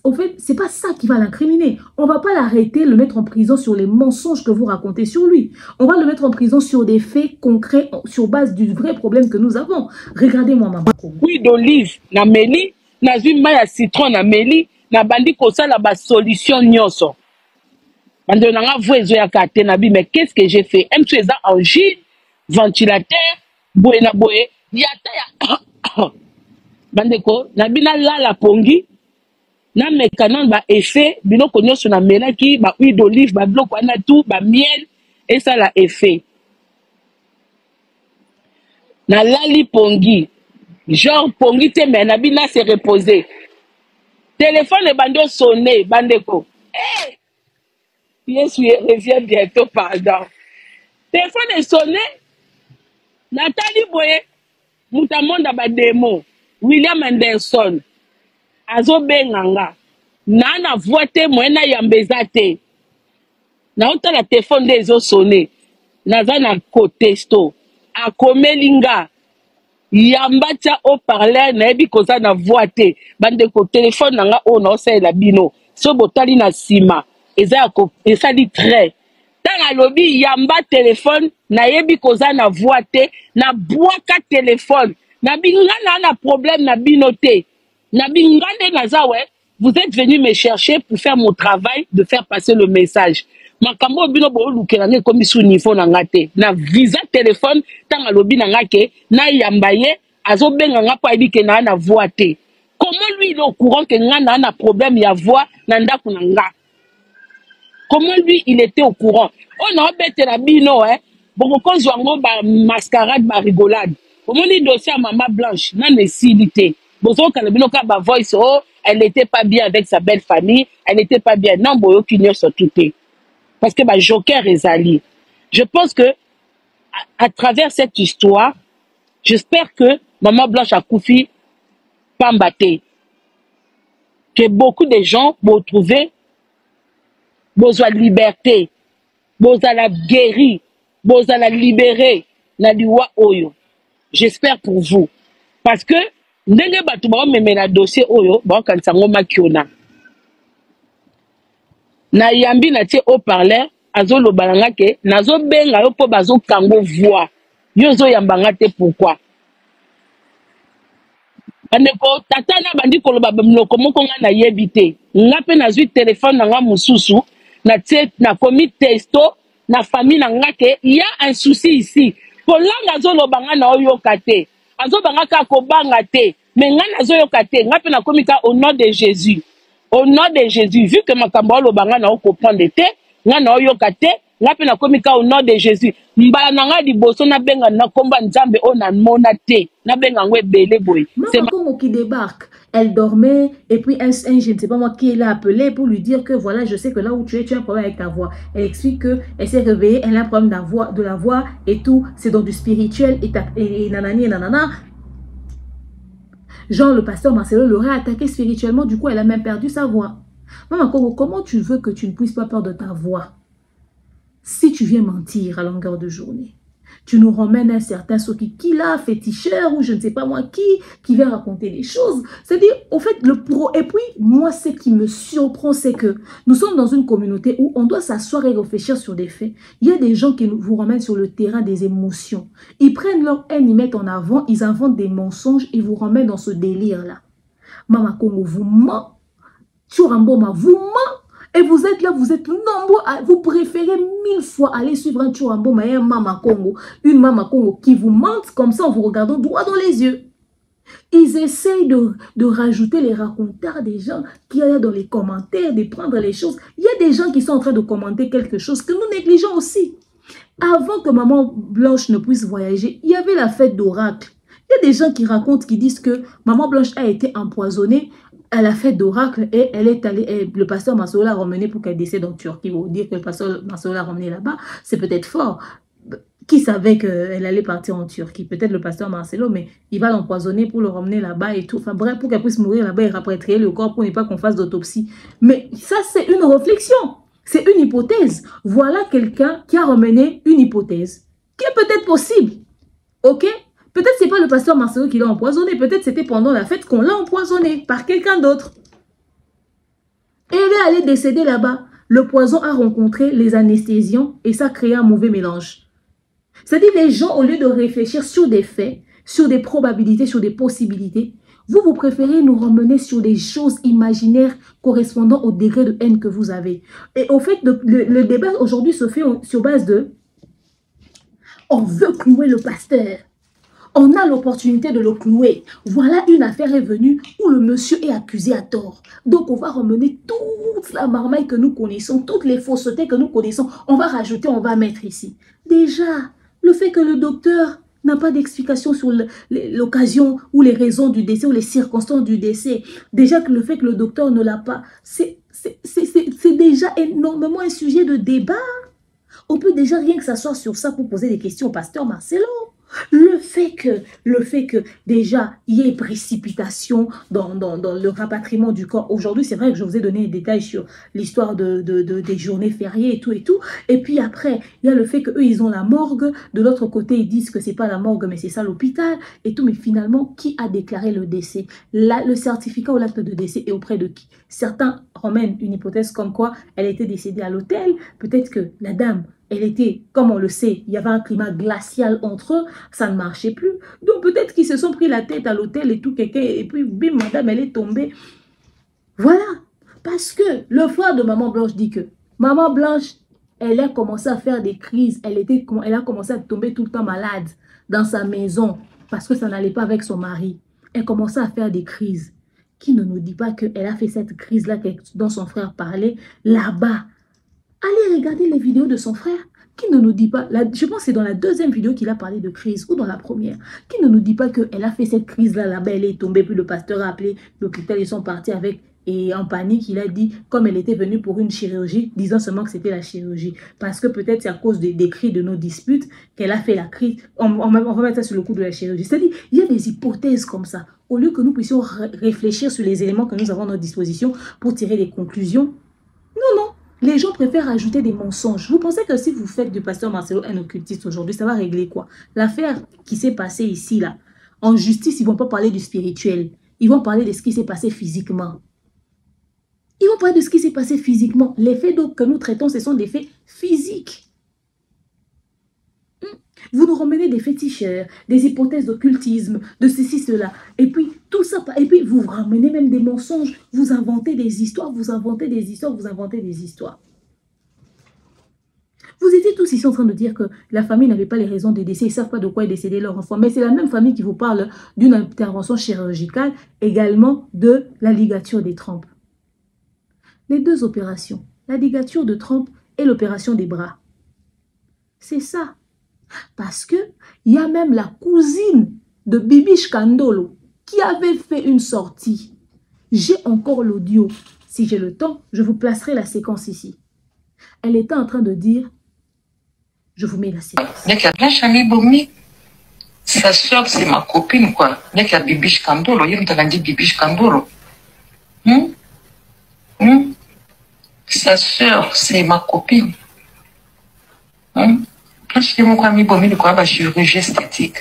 au fait, c'est pas ça qui va l'incriminer. On va pas l'arrêter, le mettre en prison sur les mensonges que vous racontez sur lui. On va le mettre en prison sur des faits concrets, sur base du vrai problème que nous avons. Regardez-moi, maman.
Huile d'olive, na meli, na huile à citron, na meli, na bandi kosa la ba solution nyonso. Bandi nanga voezo ya kate na bi, mais qu'est-ce que j'ai fait? M2 eza angine, ventilateur, boye na boye, yata ya bandi ko, na bina la pongi, na mekanon ba effet, bino konyoso na melaki, ba huile d'olive, ba bloko na tout, ba miel, et ça la effet. Na lali pongi, genre pongi te mais na bina se reposer. Téléphone et bando sonné, bandeko. Hey! Yes, oui, revient bientôt, pardon. Téléphone est sonné. Nathalie Boye, Moutamonda Bademo, William Anderson, Azo Benganga, Nana voité, Moena Yambezate. Na outa la téléphone des eaux sonné. Nazana Kotesto, Akomelinga. Yambacha au parler na ebi koza na voite bande ko téléphone nanga o na osé la bino so botali na sima eza ko esali très tanga lobi yamba téléphone na ebi koza na voite na boaka téléphone na bingana na problème na binoté na bingane na zawe vous êtes venu me chercher pour faire mon travail de faire passer le message. Makambo bino bo lukela ne komi sous niveau na ngate na visa téléphone tanga lobi na ngake na yambaye azo benga ngapa ibike na voix te. Comment lui il est au courant que nga na problème ya voix na ndaku na nga? Comment lui il était au courant? On a bête la bino bon ko zwango ba mascarade ba rigolade. Comment li dossier à maman Blanche na nécessité. Bozo ka bino ka ba voice oh elle n'était pas bien avec sa belle famille, elle n'était pas bien non boyo kinyo sur tout. Parce que bah, Joker est allié. Je pense que à travers cette histoire, j'espère que Maman Blanche a Koufi Pambaté. Que beaucoup de gens vont trouver besoin de liberté, besoin de la guérir, besoin de la libérer. J'espère pour vous. Parce que ndenge batu ba me na dossier oyo ba kan sango makiona. Na yambi na tie au parler azolo balanga ke nazo benga yo po bazo kango voix yo zo yambanga te pourquoi aneko tata na bandi ko loba mloko moko nga na yebite nga pe na zui téléphone nga mususu na tie na komi testo na famille na nga ke il y a un souci ici ko langa zo lobanga na oyo kate azo banga ka ko banga te mais nga nazo yo kate nga pe na komi ka au nom de Jésus. Au nom de Jésus, vu que ma kambolo banga na comprendre te, nga na oyoka te, nga pe na komika au nom de Jésus. Mbala nga di boso na benga na komba nzambe o na mona te, na benga ngwe belé boy.
C'est Maman qui débarque. Elle dormait et puis un je ne sais pas moi qui l'a appelé pour lui dire que voilà, je sais que là où tu as un problème avec ta voix. Elle explique que elle s'est réveillée, elle a un problème de la voix et tout, c'est dans du spirituel et nanani et nanana. Genre, le pasteur Marcelo l'aurait attaqué spirituellement, du coup, elle a même perdu sa voix. Maman Congo, comment tu veux que tu ne puisses pas peur de ta voix si tu viens mentir à longueur de journée? Tu nous ramènes un certain Soki qui l'a féticheur ou je ne sais pas moi qui vient raconter des choses. C'est-à-dire, au fait, et puis, moi, ce qui me surprend, c'est que nous sommes dans une communauté où on doit s'asseoir et réfléchir sur des faits. Il y a des gens qui vous ramènent sur le terrain des émotions. Ils prennent leur haine, ils mettent en avant, ils inventent des mensonges et vous ramènent dans ce délire-là. Mama Congo vous ment, Churamboma vous ment, et vous êtes là, vous êtes nombreux, vous préférez 1000 fois aller suivre un Churamboma et un Mama Congo, une Mama Congo qui vous mente comme ça en vous regardant droit dans les yeux. Ils essayent de rajouter les racontars des gens qui sont dans les commentaires, de prendre les choses. Il y a des gens qui sont en train de commenter quelque chose que nous négligeons aussi. Avant que Maman Blanche ne puisse voyager, il y avait la fête d'Oracle. Il y a des gens qui racontent, qui disent que Maman Blanche a été empoisonnée à la fête d'Oracle et elle est allée, et le pasteur Marcelo l'a ramenée pour qu'elle décède en Turquie. Vous dire que le pasteur Marcelo l'a ramenée là-bas, c'est peut-être fort. Qui savait qu'elle allait partir en Turquie? Peut-être le pasteur Marcelo, mais il va l'empoisonner pour le ramener là-bas et tout. Enfin bref, pour qu'elle puisse mourir là-bas et rapatrier le corps pour ne pas qu'on fasse d'autopsie. Mais ça, c'est une réflexion. C'est une hypothèse. Voilà quelqu'un qui a ramené une hypothèse qui est peut-être possible. Ok? Peut-être c'est pas le pasteur Marcelo qui l'a empoisonné. Peut-être c'était pendant la fête qu'on l'a empoisonné par quelqu'un d'autre. Et elle est allée décéder là-bas. Le poison a rencontré les anesthésiants et ça a créé un mauvais mélange. C'est-à-dire les gens, au lieu de réfléchir sur des faits, sur des probabilités, sur des possibilités, vous préférez nous ramener sur des choses imaginaires correspondant au degré de haine que vous avez. Et au fait, le débat aujourd'hui se fait sur base de « on veut clouer le pasteur ». On a l'opportunité de le clouer. Voilà, une affaire est venue où le monsieur est accusé à tort. Donc, on va ramener toute la marmaille que nous connaissons, toutes les faussetés que nous connaissons. On va rajouter, on va mettre ici. Déjà, le fait que le docteur n'a pas d'explication sur l'occasion ou les raisons du décès ou les circonstances du décès. Déjà, que le fait que le docteur ne l'a pas, c'est déjà énormément un sujet de débat. On peut déjà rien que s'asseoir sur ça pour poser des questions au pasteur Marcelo. Le fait que déjà il y ait précipitation dans le rapatriement du corps. Aujourd'hui, c'est vrai que je vous ai donné des détails sur l'histoire des journées fériées et tout. Et puis après, il y a le fait qu'eux, ils ont la morgue. De l'autre côté, ils disent que c'est pas la morgue, mais c'est ça l'hôpital et tout. Mais finalement, qui a déclaré le décès? Le certificat ou l'acte de décès est auprès de qui? Certains ramènent une hypothèse comme quoi elle était décédée à l'hôtel. Peut-être que la dame, elle était, comme on le sait, il y avait un climat glacial entre eux, ça ne marchait plus. Donc peut-être qu'ils se sont pris la tête à l'hôtel et tout, quelqu'un, et puis bim, madame, elle est tombée. Voilà. Parce que le frère de Maman Blanche dit que Maman Blanche, elle a commencé à faire des crises, elle a commencé à tomber tout le temps malade dans sa maison, parce que ça n'allait pas avec son mari. Elle commençait à faire des crises. Qui ne nous dit pas qu'elle a fait cette crise-là dont son frère parlait là-bas? Allez regarder les vidéos de son frère. Qui ne nous dit pas, je pense que c'est dans la deuxième vidéo qu'il a parlé de crise, ou dans la première. Qui ne nous dit pas qu'elle a fait cette crise-là, là-bas, elle est tombée, puis le pasteur a appelé l'hôpital, ils sont partis avec, et en panique, il a dit, comme elle était venue pour une chirurgie, disant seulement que c'était la chirurgie. Parce que peut-être c'est à cause des cris de nos disputes qu'elle a fait la crise. On va mettre ça sur le coup de la chirurgie. C'est-à-dire, il y a des hypothèses comme ça. Au lieu que nous puissions réfléchir sur les éléments que nous avons à notre disposition pour tirer des conclusions, non. Les gens préfèrent ajouter des mensonges. Vous pensez que si vous faites du pasteur Marcelo un occultiste aujourd'hui, ça va régler quoi? L'affaire qui s'est passée ici, là, en justice, ils ne vont pas parler du spirituel. Ils vont parler de ce qui s'est passé physiquement. Ils vont parler de ce qui s'est passé physiquement. Les faits que nous traitons, ce sont des faits physiques. Vous nous ramenez des féticheurs, des hypothèses d'occultisme, de ceci, cela. Et puis, tout ça, et puis vous ramenez même des mensonges. Vous inventez des histoires, vous inventez des histoires, vous inventez des histoires. Vous étiez tous ici en train de dire que la famille n'avait pas les raisons de décès, ils ne savent pas de quoi est décédé leur enfant. Mais c'est la même famille qui vous parle d'une intervention chirurgicale, également de la ligature des trompes. Les deux opérations, la ligature de trompe et l'opération des bras. C'est ça. Parce que il y a même la cousine de Bibi Scandolo qui avait fait une sortie. J'ai encore l'audio. Si j'ai le temps, je vous placerai la séquence ici. Elle était en train de dire, je vous mets la séquence.
Sa soeur, c'est ma copine, quoi. Il y a Bibi Scandolo. Il y a Bibi Scandolo. Sa soeur, c'est ma copine. Quand je dis mon ami Bomi, il y a chirurgie esthétique.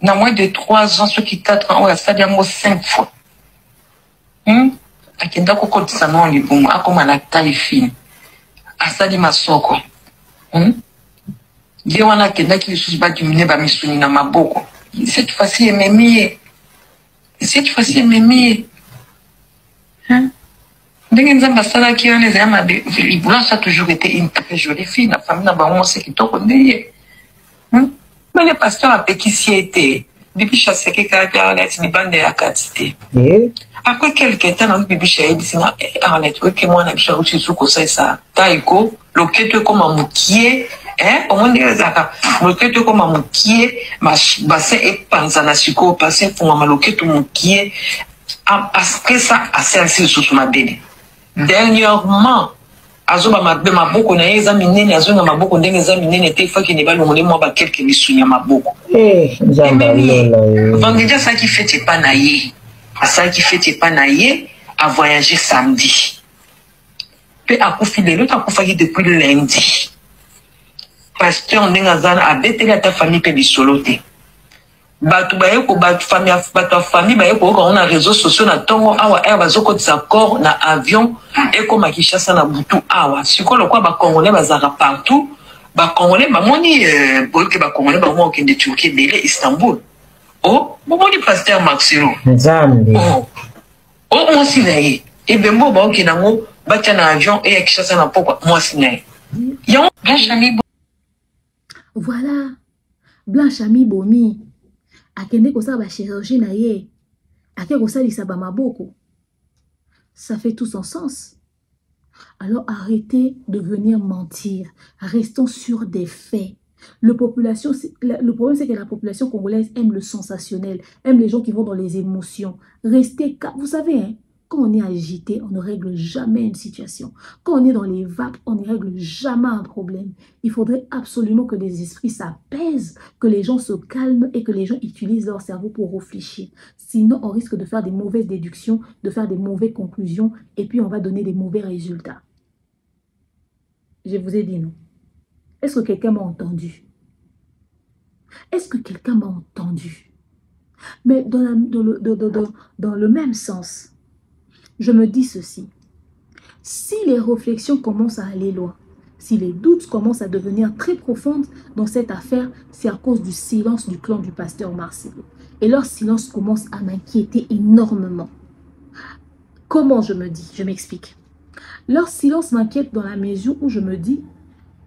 Dans moins de 3 ans, ceux qui 4 ans, ça dit 5 fois. Akenda koko tisano ni bon, akoma la taille fine. Asali masoko. Dieu wana kenda ki lisusu ba dimine ba misuni na maboko. Cette fois-ci, Mémie. Cette fois-ci, Mémie. Blanche a toujours été une très jolie fille. La famille n'a pas c'est qui t'a mais le pasteur a qui s'y était. Depuis chasse qui Arlette, ni bande à quantité. Après quelques temps, on bibi chez Arlette, que moi, on a déjà reçu sous ça. Taïko, le quête comme un moukier, au moins des accords. Le quête comme un moukier, ma bassin et panzanasiko, passé pour ma loquette moukier. Après ça, assez sous ma bébé. Dernièrement, azoba mabe maboko na examiner azonga maboko ndenge examiner te fa ki ne ba longole mo ba quelques misunya maboko vendredi ça qui fait pas naïe ça qui fait pas naïe a voyagé samedi pe akufi lelo ta kufa depuis lundi pasteur ndenge zana a betela ta famille pe bisolote batu baye ko batu famille baye ko on a réseaux sociaux na tongo awa bazoko d'accord na avion et comme Kinshasa na butu awa sikolo kwa ba congolais bazaka partout ba congolais ba moni boke ba congolais ba mo kende Turquie belé Istanbul oh moni pasteur Marcelo nzambe oh mo sinaye e bembo ba okina ngo bacha na avion et Kinshasa na pokwa mo sinaye yon Blanche Ami
voilà Blanche Ami Bomi akende ko sa ba chirurgie na ye ake ko salisa ba maboko ça fait tout son sens. Alors arrêtez de venir mentir, restons sur des faits. Le problème c'est que la population congolaise aime le sensationnel, aime les gens qui vont dans les émotions. Restez calme, vous savez hein, quand on est agité, on ne règle jamais une situation. Quand on est dans les vapes, on ne règle jamais un problème. Il faudrait absolument que les esprits s'apaisent, que les gens se calment et que les gens utilisent leur cerveau pour réfléchir. Sinon, on risque de faire des mauvaises déductions, de faire des mauvaises conclusions et puis on va donner des mauvais résultats. Je vous ai dit non. Est-ce que quelqu'un m'a entendu? Est-ce que quelqu'un m'a entendu? Mais dans le même sens, je me dis ceci. Si les réflexions commencent à aller loin, si les doutes commencent à devenir très profondes dans cette affaire, c'est à cause du silence du clan du pasteur Marcelo. Et leur silence commence à m'inquiéter énormément. Comment je me dis? Je m'explique. Leur silence m'inquiète dans la mesure où je me dis,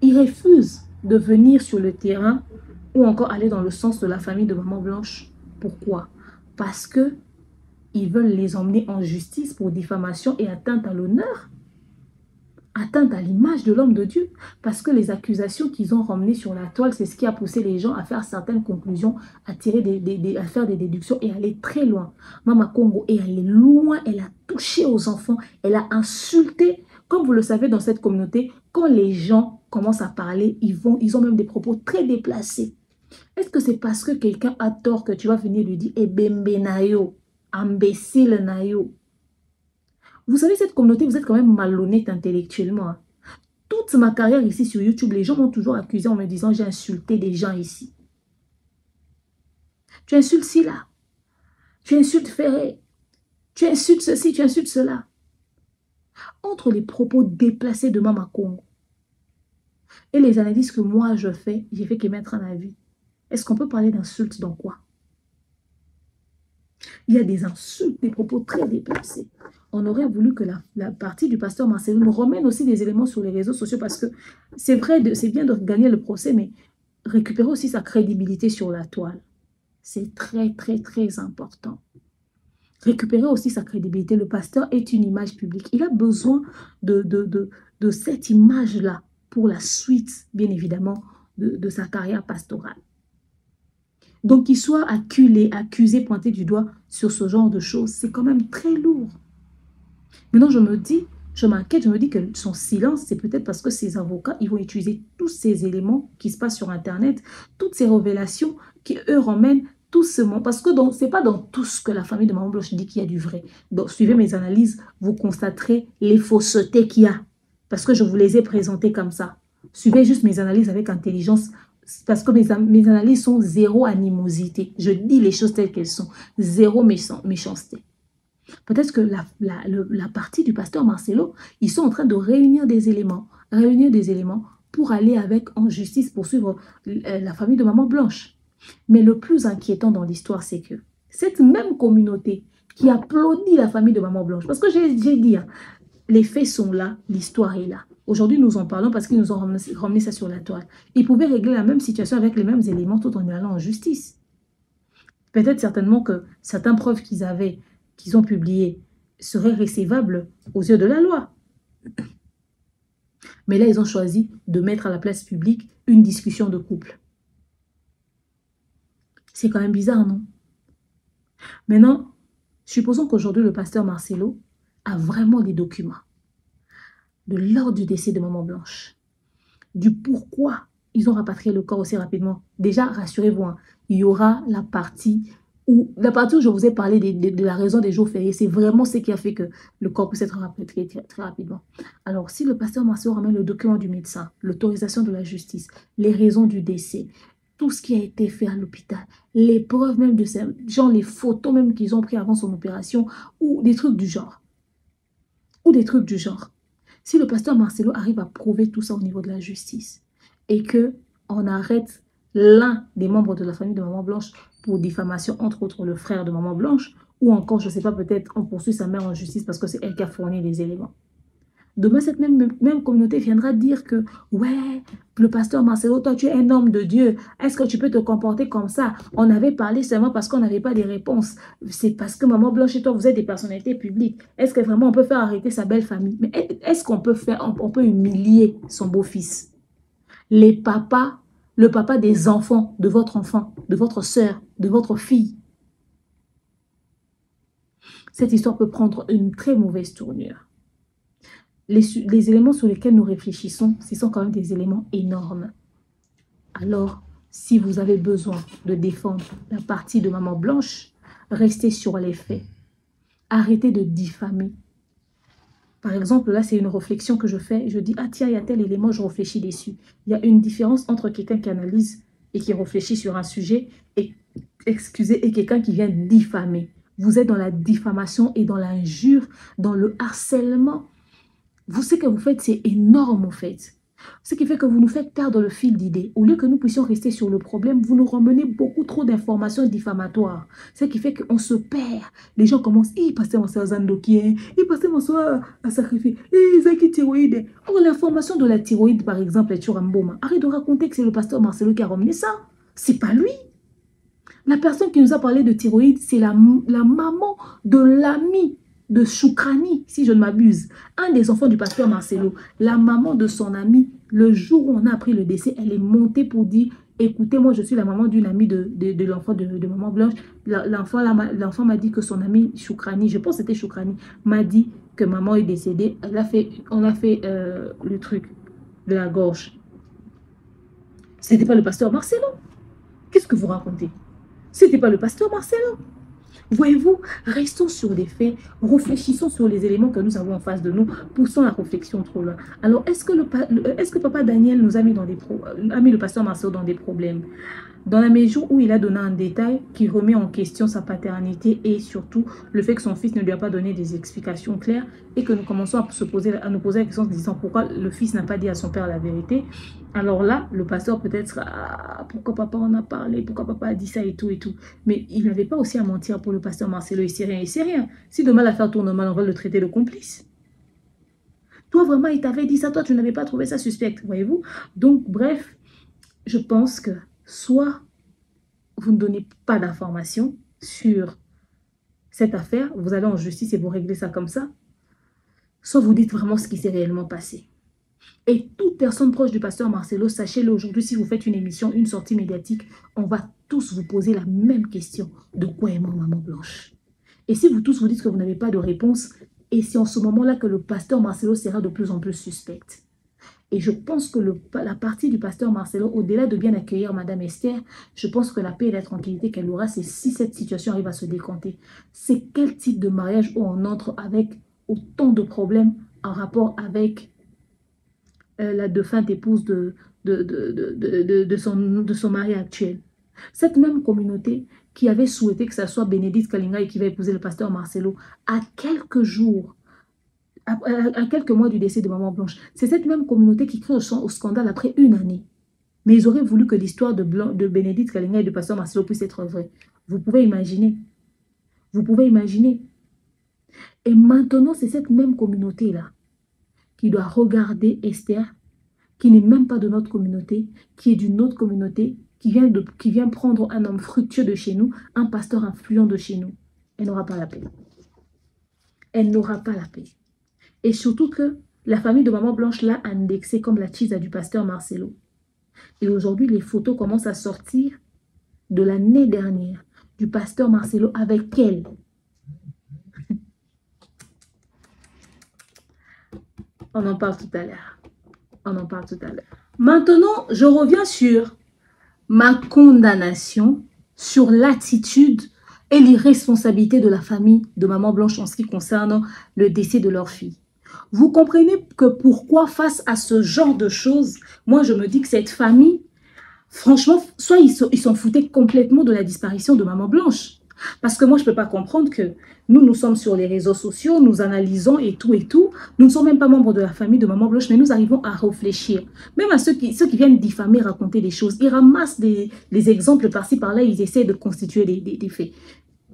ils refusent de venir sur le terrain ou encore aller dans le sens de la famille de Maman Blanche. Pourquoi? Parce que ils veulent les emmener en justice pour diffamation et atteinte à l'honneur, atteinte à l'image de l'homme de Dieu. Parce que les accusations qu'ils ont ramenées sur la toile, c'est ce qui a poussé les gens à faire certaines conclusions, à tirer à faire des déductions et aller très loin. Mama Congo est allée loin, elle a touché aux enfants, elle a insulté. Comme vous le savez dans cette communauté, quand les gens commencent à parler, ils ont même des propos très déplacés. Est-ce que c'est parce que quelqu'un a tort que tu vas venir lui dire « Ebembe nayo » imbécile nayo. Vous savez, cette communauté, vous êtes quand même malhonnête intellectuellement. Hein. Toute ma carrière ici sur YouTube, les gens m'ont toujours accusé en me disant j'ai insulté des gens ici. Tu insultes Sila. Tu insultes Ferré. Tu insultes ceci, tu insultes cela. Entre les propos déplacés de Mama Congo et les analyses que moi je fais, j'ai fait qu'émettre un avis. Est-ce qu'on peut parler d'insultes dans quoi? Il y a des insultes, des propos très déplacés. On aurait voulu que la partie du pasteur Marcelo nous remène aussi des éléments sur les réseaux sociaux parce que c'est vrai, c'est bien de gagner le procès, mais récupérer aussi sa crédibilité sur la toile. C'est très, très, très important. Récupérer aussi sa crédibilité. Le pasteur est une image publique. Il a besoin de cette image-là pour la suite, bien évidemment, de sa carrière pastorale. Donc, qu'il soit acculé, accusé, pointé du doigt sur ce genre de choses, c'est quand même très lourd. Maintenant, je me dis, je m'inquiète, je me dis que son silence, c'est peut-être parce que ses avocats, ils vont utiliser tous ces éléments qui se passent sur Internet, toutes ces révélations qui, eux, ramènent tout ce monde. Parce que ce n'est pas dans tout ce que la famille de Maman Blanche dit qu'il y a du vrai. Donc, suivez mes analyses, vous constaterez les faussetés qu'il y a. Parce que je vous les ai présentées comme ça. Suivez juste mes analyses avec intelligence. Parce que mes analyses sont zéro animosité. Je dis les choses telles qu'elles sont. Zéro méchanceté. Peut-être que la partie du pasteur Marcelo, ils sont en train de réunir des éléments pour aller avec en justice poursuivre la famille de Maman Blanche. Mais le plus inquiétant dans l'histoire, c'est que cette même communauté qui applaudit la famille de Maman Blanche, parce que j'ai dit, hein, les faits sont là, l'histoire est là. Aujourd'hui, nous en parlons parce qu'ils nous ont ramené ça sur la toile. Ils pouvaient régler la même situation avec les mêmes éléments tout en allant en justice. Peut-être certainement que certaines preuves qu'ils ont publiées seraient récevables aux yeux de la loi. Mais là, ils ont choisi de mettre à la place publique une discussion de couple. C'est quand même bizarre, non? Maintenant, supposons qu'aujourd'hui, le pasteur Marcelo a vraiment des documents de l'ordre du décès de Maman Blanche, du pourquoi ils ont rapatrié le corps aussi rapidement. Déjà, rassurez-vous, hein, il y aura la partie où je vous ai parlé de la raison des jours fériés. C'est vraiment ce qui a fait que le corps puisse être rapatrié très rapidement. Alors, si le pasteur Marcelo ramène le document du médecin, l'autorisation de la justice, les raisons du décès, tout ce qui a été fait à l'hôpital, les preuves même de ça, genre les photos même qu'ils ont pris avant son opération, ou des trucs du genre. Si le pasteur Marcelo arrive à prouver tout ça au niveau de la justice et qu'on arrête l'un des membres de la famille de Maman Blanche pour diffamation, entre autres le frère de Maman Blanche, ou encore, je ne sais pas, peut-être on poursuit sa mère en justice parce que c'est elle qui a fourni les éléments. Demain, cette même communauté viendra dire que, ouais, le pasteur Marcelo, toi, tu es un homme de Dieu. Est-ce que tu peux te comporter comme ça? On avait parlé seulement parce qu'on n'avait pas des réponses. C'est parce que Maman Blanche et toi, vous êtes des personnalités publiques. Est-ce que vraiment on peut faire arrêter sa belle famille? Mais est-ce qu'on peut on peut humilier son beau-fils? Le papa des enfants, de votre sœur, de votre fille. Cette histoire peut prendre une très mauvaise tournure. Les éléments sur lesquels nous réfléchissons, ce sont quand même des éléments énormes. Alors, si vous avez besoin de défendre la partie de Maman Blanche, restez sur les faits. Arrêtez de diffamer. Par exemple, là, c'est une réflexion que je fais. Je dis, ah tiens, il y a tel élément, je réfléchis dessus. Il y a une différence entre quelqu'un qui analyse et qui réfléchit sur un sujet et quelqu'un qui vient diffamer. Vous êtes dans la diffamation et dans l'injure, dans le harcèlement. Vous, ce que vous faites, c'est énorme en fait. Ce qui fait que vous nous faites perdre le fil d'idées. Au lieu que nous puissions rester sur le problème, vous nous ramenez beaucoup trop d'informations diffamatoires. Ce qui fait qu'on se perd. Les gens commencent, il passait mon soeur Zandoki, il passait mon soeur à sacrifier, il a qui thyroïde. Or, l'information de la thyroïde, par exemple, est sur un Mboma. Arrête de raconter que c'est le pasteur Marcelo qui a ramené ça. C'est pas lui. La personne qui nous a parlé de thyroïde, c'est la maman de l'ami de Choukrani, si je ne m'abuse, un des enfants du pasteur Marcelo. La maman de son ami, le jour où on a appris le décès, elle est montée pour dire, écoutez, moi je suis la maman d'une amie de l'enfant de Maman Blanche. L'enfant m'a dit que son ami Choukrani, je pense que c'était Choukrani, m'a dit que maman est décédée. On a fait le truc de la gorge. C'était pas le pasteur Marcelo. Qu'est-ce que vous racontez? C'était pas le pasteur Marcelo. Voyez-vous, restons sur les faits, réfléchissons sur les éléments que nous avons en face de nous, poussons la réflexion trop loin. Alors, est-ce que papa Daniel nous a mis le pasteur Marcelo dans des problèmes? Dans la mesure où il a donné un détail qui remet en question sa paternité et surtout le fait que son fils ne lui a pas donné des explications claires et que nous commençons à nous poser la question en se disant pourquoi le fils n'a pas dit à son père la vérité. Alors là, le pasteur peut-être, pourquoi papa en a parlé, pourquoi papa a dit ça et tout et tout. Mais il n'avait pas aussi à mentir pour le pasteur Marcelo, il sait rien. Si demain l'affaire tourne mal, on va le traiter de complice. Toi vraiment, il t'avait dit ça, toi tu n'avais pas trouvé ça suspect, voyez-vous. Donc bref, je pense que soit vous ne donnez pas d'informations sur cette affaire, vous allez en justice et vous réglez ça comme ça, soit vous dites vraiment ce qui s'est réellement passé. Et toute personne proche du pasteur Marcelo, sachez-le aujourd'hui, si vous faites une émission, une sortie médiatique, on va tous vous poser la même question. De quoi est mort Maman Blanche? Et si vous tous vous dites que vous n'avez pas de réponse, et c'est en ce moment-là que le pasteur Marcelo sera de plus en plus suspect. Et je pense que la partie du pasteur Marcelo, au-delà de bien accueillir Madame Esther, je pense que la paix et la tranquillité qu'elle aura, c'est si cette situation arrive à se décanter. C'est quel type de mariage où on entre avec autant de problèmes en rapport avec la défunte épouse de son mari actuel. Cette même communauté qui avait souhaité que ce soit Bénédicte Kalinga qui va épouser le pasteur Marcelo, à quelques jours, à quelques mois du décès de Maman Blanche, c'est cette même communauté qui crée au scandale après une année. Mais ils auraient voulu que l'histoire de Bénédicte Kalinga et de pasteur Marcelo puisse être vraie. Vous pouvez imaginer. Vous pouvez imaginer. Et maintenant, c'est cette même communauté-là qui doit regarder Esther, qui n'est même pas de notre communauté, qui est d'une autre communauté, qui vient prendre un homme fructueux de chez nous, un pasteur influent de chez nous. Elle n'aura pas la paix. Elle n'aura pas la paix. Et surtout que la famille de Maman Blanche l'a indexée comme la chisa du pasteur Marcelo. Et aujourd'hui, les photos commencent à sortir de l'année dernière du pasteur Marcelo avec elle. On en parle tout à l'heure. On en parle tout à l'heure. Maintenant, je reviens sur ma condamnation, sur l'attitude et l'irresponsabilité de la famille de Maman Blanche en ce qui concerne le décès de leur fille. Vous comprenez que pourquoi face à ce genre de choses, moi je me dis que cette famille, franchement, soit ils s'en foutaient complètement de la disparition de Maman Blanche. Parce que moi, je ne peux pas comprendre que nous sommes sur les réseaux sociaux, nous analysons et tout et tout. Nous ne sommes même pas membres de la famille de Maman Blanche, mais nous arrivons à réfléchir. Même à ceux qui viennent diffamer, raconter des choses, ils ramassent des exemples par-ci, par-là, ils essaient de constituer des faits.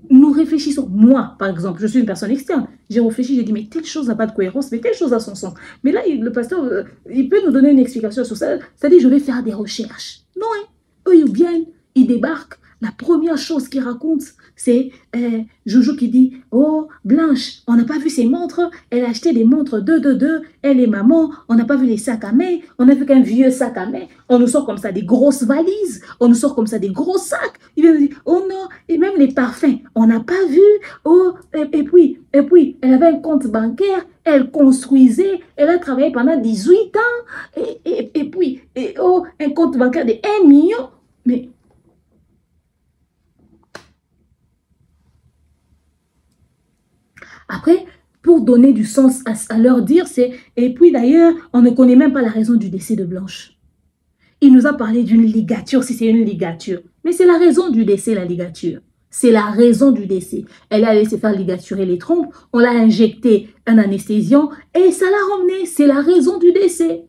Nous réfléchissons. Moi, par exemple, je suis une personne externe. J'ai réfléchi, j'ai dit, mais telle chose n'a pas de cohérence, mais telle chose a son sens. Mais là, le pasteur, il peut nous donner une explication sur ça. C'est-à-dire, je vais faire des recherches. Non, hein. Eux, ils viennent, ils débarquent. La première chose qu'ils racontent, c'est Jojo qui dit « Oh, Blanche, on n'a pas vu ses montres, elle a acheté des montres 2, elle est maman, on n'a pas vu les sacs à main, on a vu qu'un vieux sac à main, on nous sort comme ça des grosses valises, on nous sort comme ça des gros sacs. » Il vient nous dire « Oh non, et même les parfums, on n'a pas vu. Oh, et puis, elle avait un compte bancaire, elle construisait, elle a travaillé pendant 18 ans, et puis, oh, un compte bancaire de 1 million. » Mais après, pour donner du sens à leur dire, c'est... Et puis d'ailleurs, on ne connaît même pas la raison du décès de Blanche. Il nous a parlé d'une ligature, si c'est une ligature. Mais c'est la raison du décès, la ligature. C'est la raison du décès. Elle est allée se faire ligaturer les trompes, on l'a injecté un anesthésiant et ça l'a ramené. C'est la raison du décès.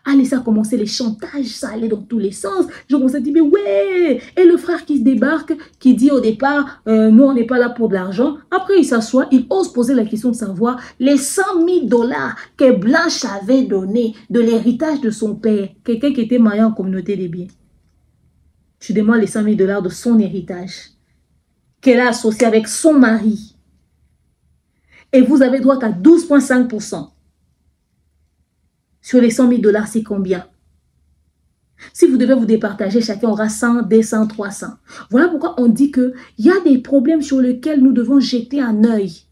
Allez, ça a commencé les chantages, ça allait dans tous les sens. Je commençais à dire, mais ouais. Et le frère qui se débarque, qui dit au départ, nous on n'est pas là pour de l'argent. Après il s'assoit, il ose poser la question de savoir les 100 000 $ que Blanche avait donné de l'héritage de son père. Quelqu'un qui était marié en communauté des biens. Tu demandes les 100 000 $ de son héritage. Qu'elle a associé avec son mari. Et vous avez droit qu'à 12,5%. Sur les 100 000 $, c'est combien? Si vous devez vous départager, chacun aura 100, 200, 300. Voilà pourquoi on dit qu'il y a des problèmes sur lesquels nous devons jeter un œil.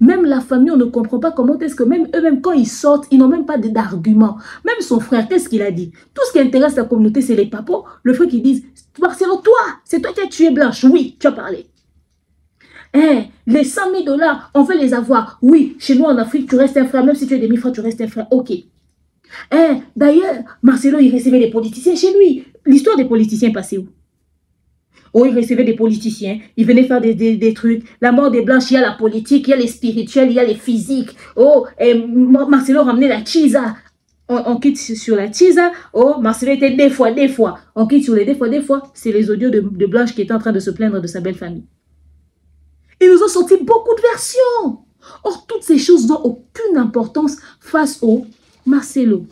Même la famille, on ne comprend pas comment est-ce que même eux-mêmes, quand ils sortent, ils n'ont même pas d'arguments. Même son frère, qu'est-ce qu'il a dit? Tout ce qui intéresse la communauté, c'est les papos. Le frère qui dit, Marcelo, toi, c'est toi qui as tué Blanche. Oui, tu as parlé. Les 100 000 $, on veut les avoir. Oui, chez nous en Afrique, tu restes un frère. Même si tu es demi-frère, tu restes un frère. Ok. D'ailleurs, Marcelo, il recevait des politiciens chez lui. L'histoire des politiciens est passée où? Oh, il recevait des politiciens. Il venait faire des trucs. La mort des Blanches, il y a la politique, il y a les spirituels, il y a les physiques. Oh, Marcelo ramenait la chisa. On quitte sur la chisa. Oh, Marcelo était des fois. On quitte sur les des fois. C'est les audios de Blanche qui étaient en train de se plaindre de sa belle famille. Ils nous ont sorti beaucoup de versions. Or, toutes ces choses n'ont aucune importance face au Marcelo.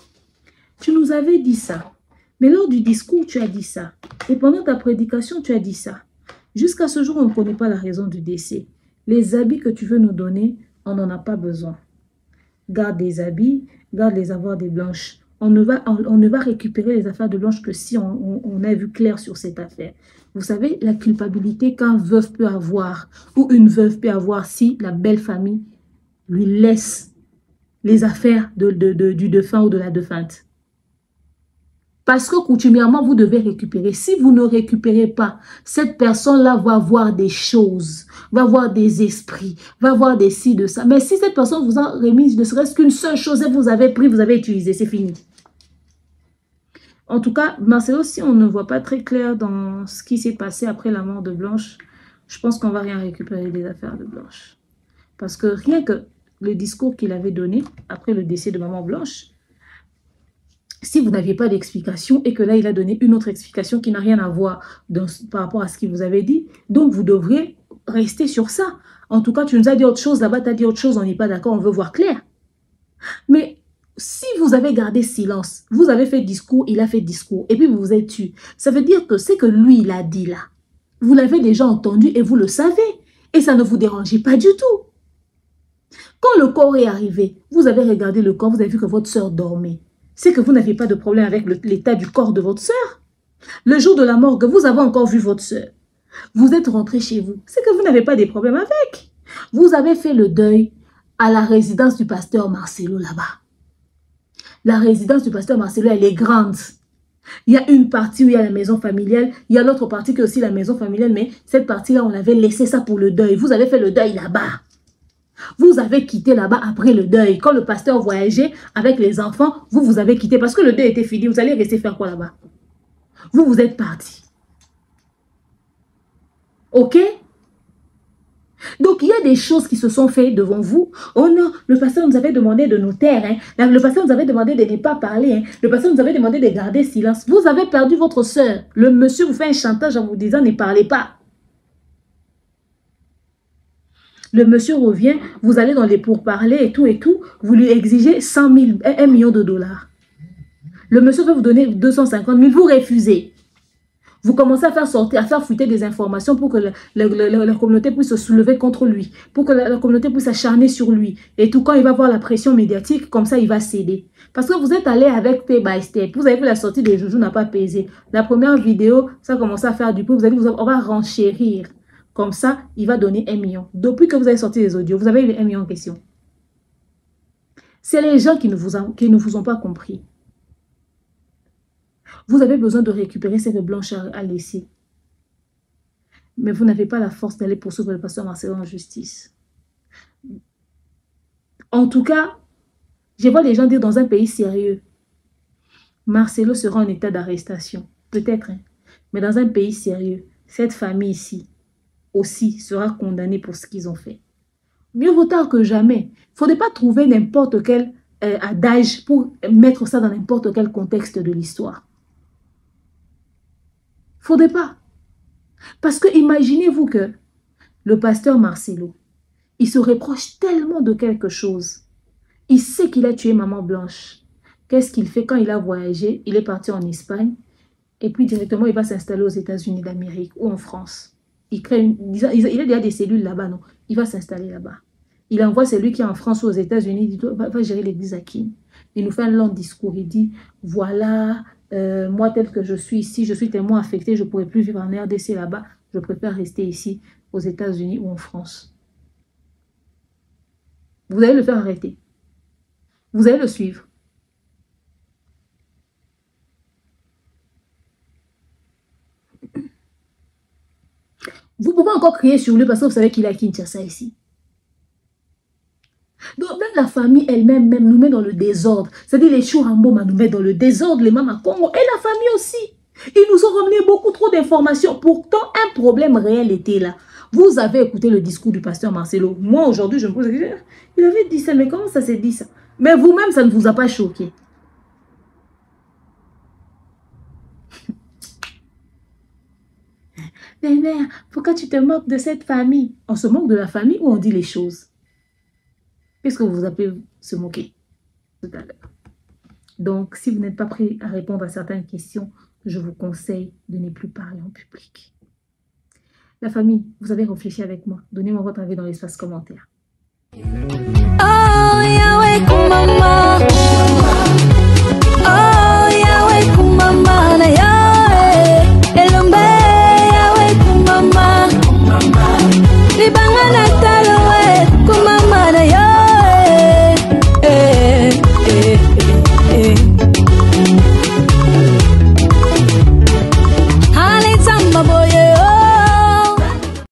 Tu nous avais dit ça. Mais lors du discours, tu as dit ça. Et pendant ta prédication, tu as dit ça. Jusqu'à ce jour, on ne connaît pas la raison du décès. Les habits que tu veux nous donner, on n'en a pas besoin. Garde les habits, garde les avoirs des Blanches. On ne va récupérer les affaires de Blanche que si on a vu clair sur cette affaire. Vous savez, la culpabilité qu'un veuf peut avoir ou une veuve peut avoir si la belle famille lui laisse les affaires du défunt ou de la défunte. Parce que coutumièrement, vous devez récupérer. Si vous ne récupérez pas, cette personne-là va voir des choses, va voir des esprits, va voir des ci, de ça. Mais si cette personne vous a remis ne serait-ce qu'une seule chose et vous avez pris, vous avez utilisé, c'est fini. En tout cas, Marcelo, si on ne voit pas très clair dans ce qui s'est passé après la mort de Blanche, je pense qu'on ne va rien récupérer des affaires de Blanche. Parce que rien que le discours qu'il avait donné après le décès de Maman Blanche, si vous n'aviez pas d'explication et que là, il a donné une autre explication qui n'a rien à voir par rapport à ce qu'il vous avait dit, donc vous devrez rester sur ça. En tout cas, tu nous as dit autre chose, là-bas, tu as dit autre chose, on n'est pas d'accord, on veut voir clair. Mais si vous avez gardé silence, vous avez fait discours, il a fait discours, et puis vous vous êtes tué, ça veut dire que c'est que lui, il a dit là. Vous l'avez déjà entendu et vous le savez. Et ça ne vous dérangeait pas du tout. Quand le corps est arrivé, vous avez regardé le corps, vous avez vu que votre soeur dormait. C'est que vous n'aviez pas de problème avec l'état du corps de votre soeur. Le jour de la morgue, vous avez encore vu votre soeur. Vous êtes rentré chez vous. C'est que vous n'avez pas de problème avec. Vous avez fait le deuil à la résidence du pasteur Marcelo là-bas. La résidence du pasteur Marcelo, elle est grande. Il y a une partie où il y a la maison familiale. Il y a l'autre partie qui est aussi la maison familiale. Mais cette partie-là, on avait laissé ça pour le deuil. Vous avez fait le deuil là-bas. Vous avez quitté là-bas après le deuil. Quand le pasteur voyageait avec les enfants, vous avez quitté. Parce que le deuil était fini. Vous allez rester faire quoi là-bas? Vous êtes parti. Ok? Donc, il y a des choses qui se sont faites devant vous. Oh non, le pasteur nous avait demandé de nous taire. Hein. Le pasteur nous avait demandé de ne pas parler. Hein. Le pasteur nous avait demandé de garder silence. Vous avez perdu votre soeur. Le monsieur vous fait un chantage en vous disant ne parlez pas. Le monsieur revient, vous allez dans les pourparlers et tout. Vous lui exigez 100 000, 1 million de dollars. Le monsieur va vous donner 250 000, vous refusez. Vous commencez à faire sortir, à faire fuiter des informations pour que la communauté puisse se soulever contre lui, pour que la communauté puisse s'acharner sur lui. Et tout, quand il va voir la pression médiatique, comme ça, il va céder. Parce que vous êtes allé avec Step by Step. Vous avez vu la sortie des Joujou n'a pas pesé. La première vidéo, ça a commencé à faire du bruit. Vous avez dit, on va renchérir. Comme ça, il va donner 1 million. Depuis que vous avez sorti les audios, vous avez eu 1 million en question. C'est les gens qui ne vous ont pas compris. Vous avez besoin de récupérer ce que Blanche a laissé. Mais vous n'avez pas la force d'aller poursuivre le pasteur Marcelo en justice. En tout cas, je vois les gens dire dans un pays sérieux, Marcelo sera en état d'arrestation. Peut-être, hein? Mais dans un pays sérieux, cette famille ici aussi sera condamnée pour ce qu'ils ont fait. Mieux vaut tard que jamais. Il ne faudrait pas trouver n'importe quel adage pour mettre ça dans n'importe quel contexte de l'histoire. Faudrait pas. Parce que imaginez-vous que le pasteur Marcelo, il se reproche tellement de quelque chose. Il sait qu'il a tué Maman Blanche. Qu'est-ce qu'il fait quand il a voyagé? Il est parti en Espagne et puis directement il va s'installer aux États-Unis d'Amérique ou en France. Il a déjà des cellules là-bas, non? Il va s'installer là-bas. Il envoie celui qui est en France ou aux États-Unis, il dit va gérer l'église à qui? Il nous fait un long discours, il dit voilà... moi, tel que je suis ici, je suis tellement affecté, je ne pourrais plus vivre en RDC là-bas. Je préfère rester ici, aux États-Unis ou en France. Vous allez le faire arrêter. Vous allez le suivre. Vous pouvez encore crier sur lui parce que vous savez qu'il a Kinshasa ici. Donc même la famille elle-même nous met dans le désordre. C'est-à-dire les Chouramboma nous mettent dans le désordre, les Mama Congo et la famille aussi. Ils nous ont ramené beaucoup trop d'informations. Pourtant, un problème réel était là. Vous avez écouté le discours du pasteur Marcelo. Moi, aujourd'hui, je me pose la question. Il avait dit ça, mais comment ça s'est dit ça? Mais vous-même, ça ne vous a pas choqué. Mais mère, pourquoi tu te moques de cette famille? On se moque de la famille ou on dit les choses? Qu'est-ce que vous appelez se moquer tout à l'heure? Donc, si vous n'êtes pas prêt à répondre à certaines questions, je vous conseille de ne plus parler en public. La famille, vous avez réfléchi avec moi. Donnez-moi votre avis dans l'espace commentaire. Oh, Yahweh,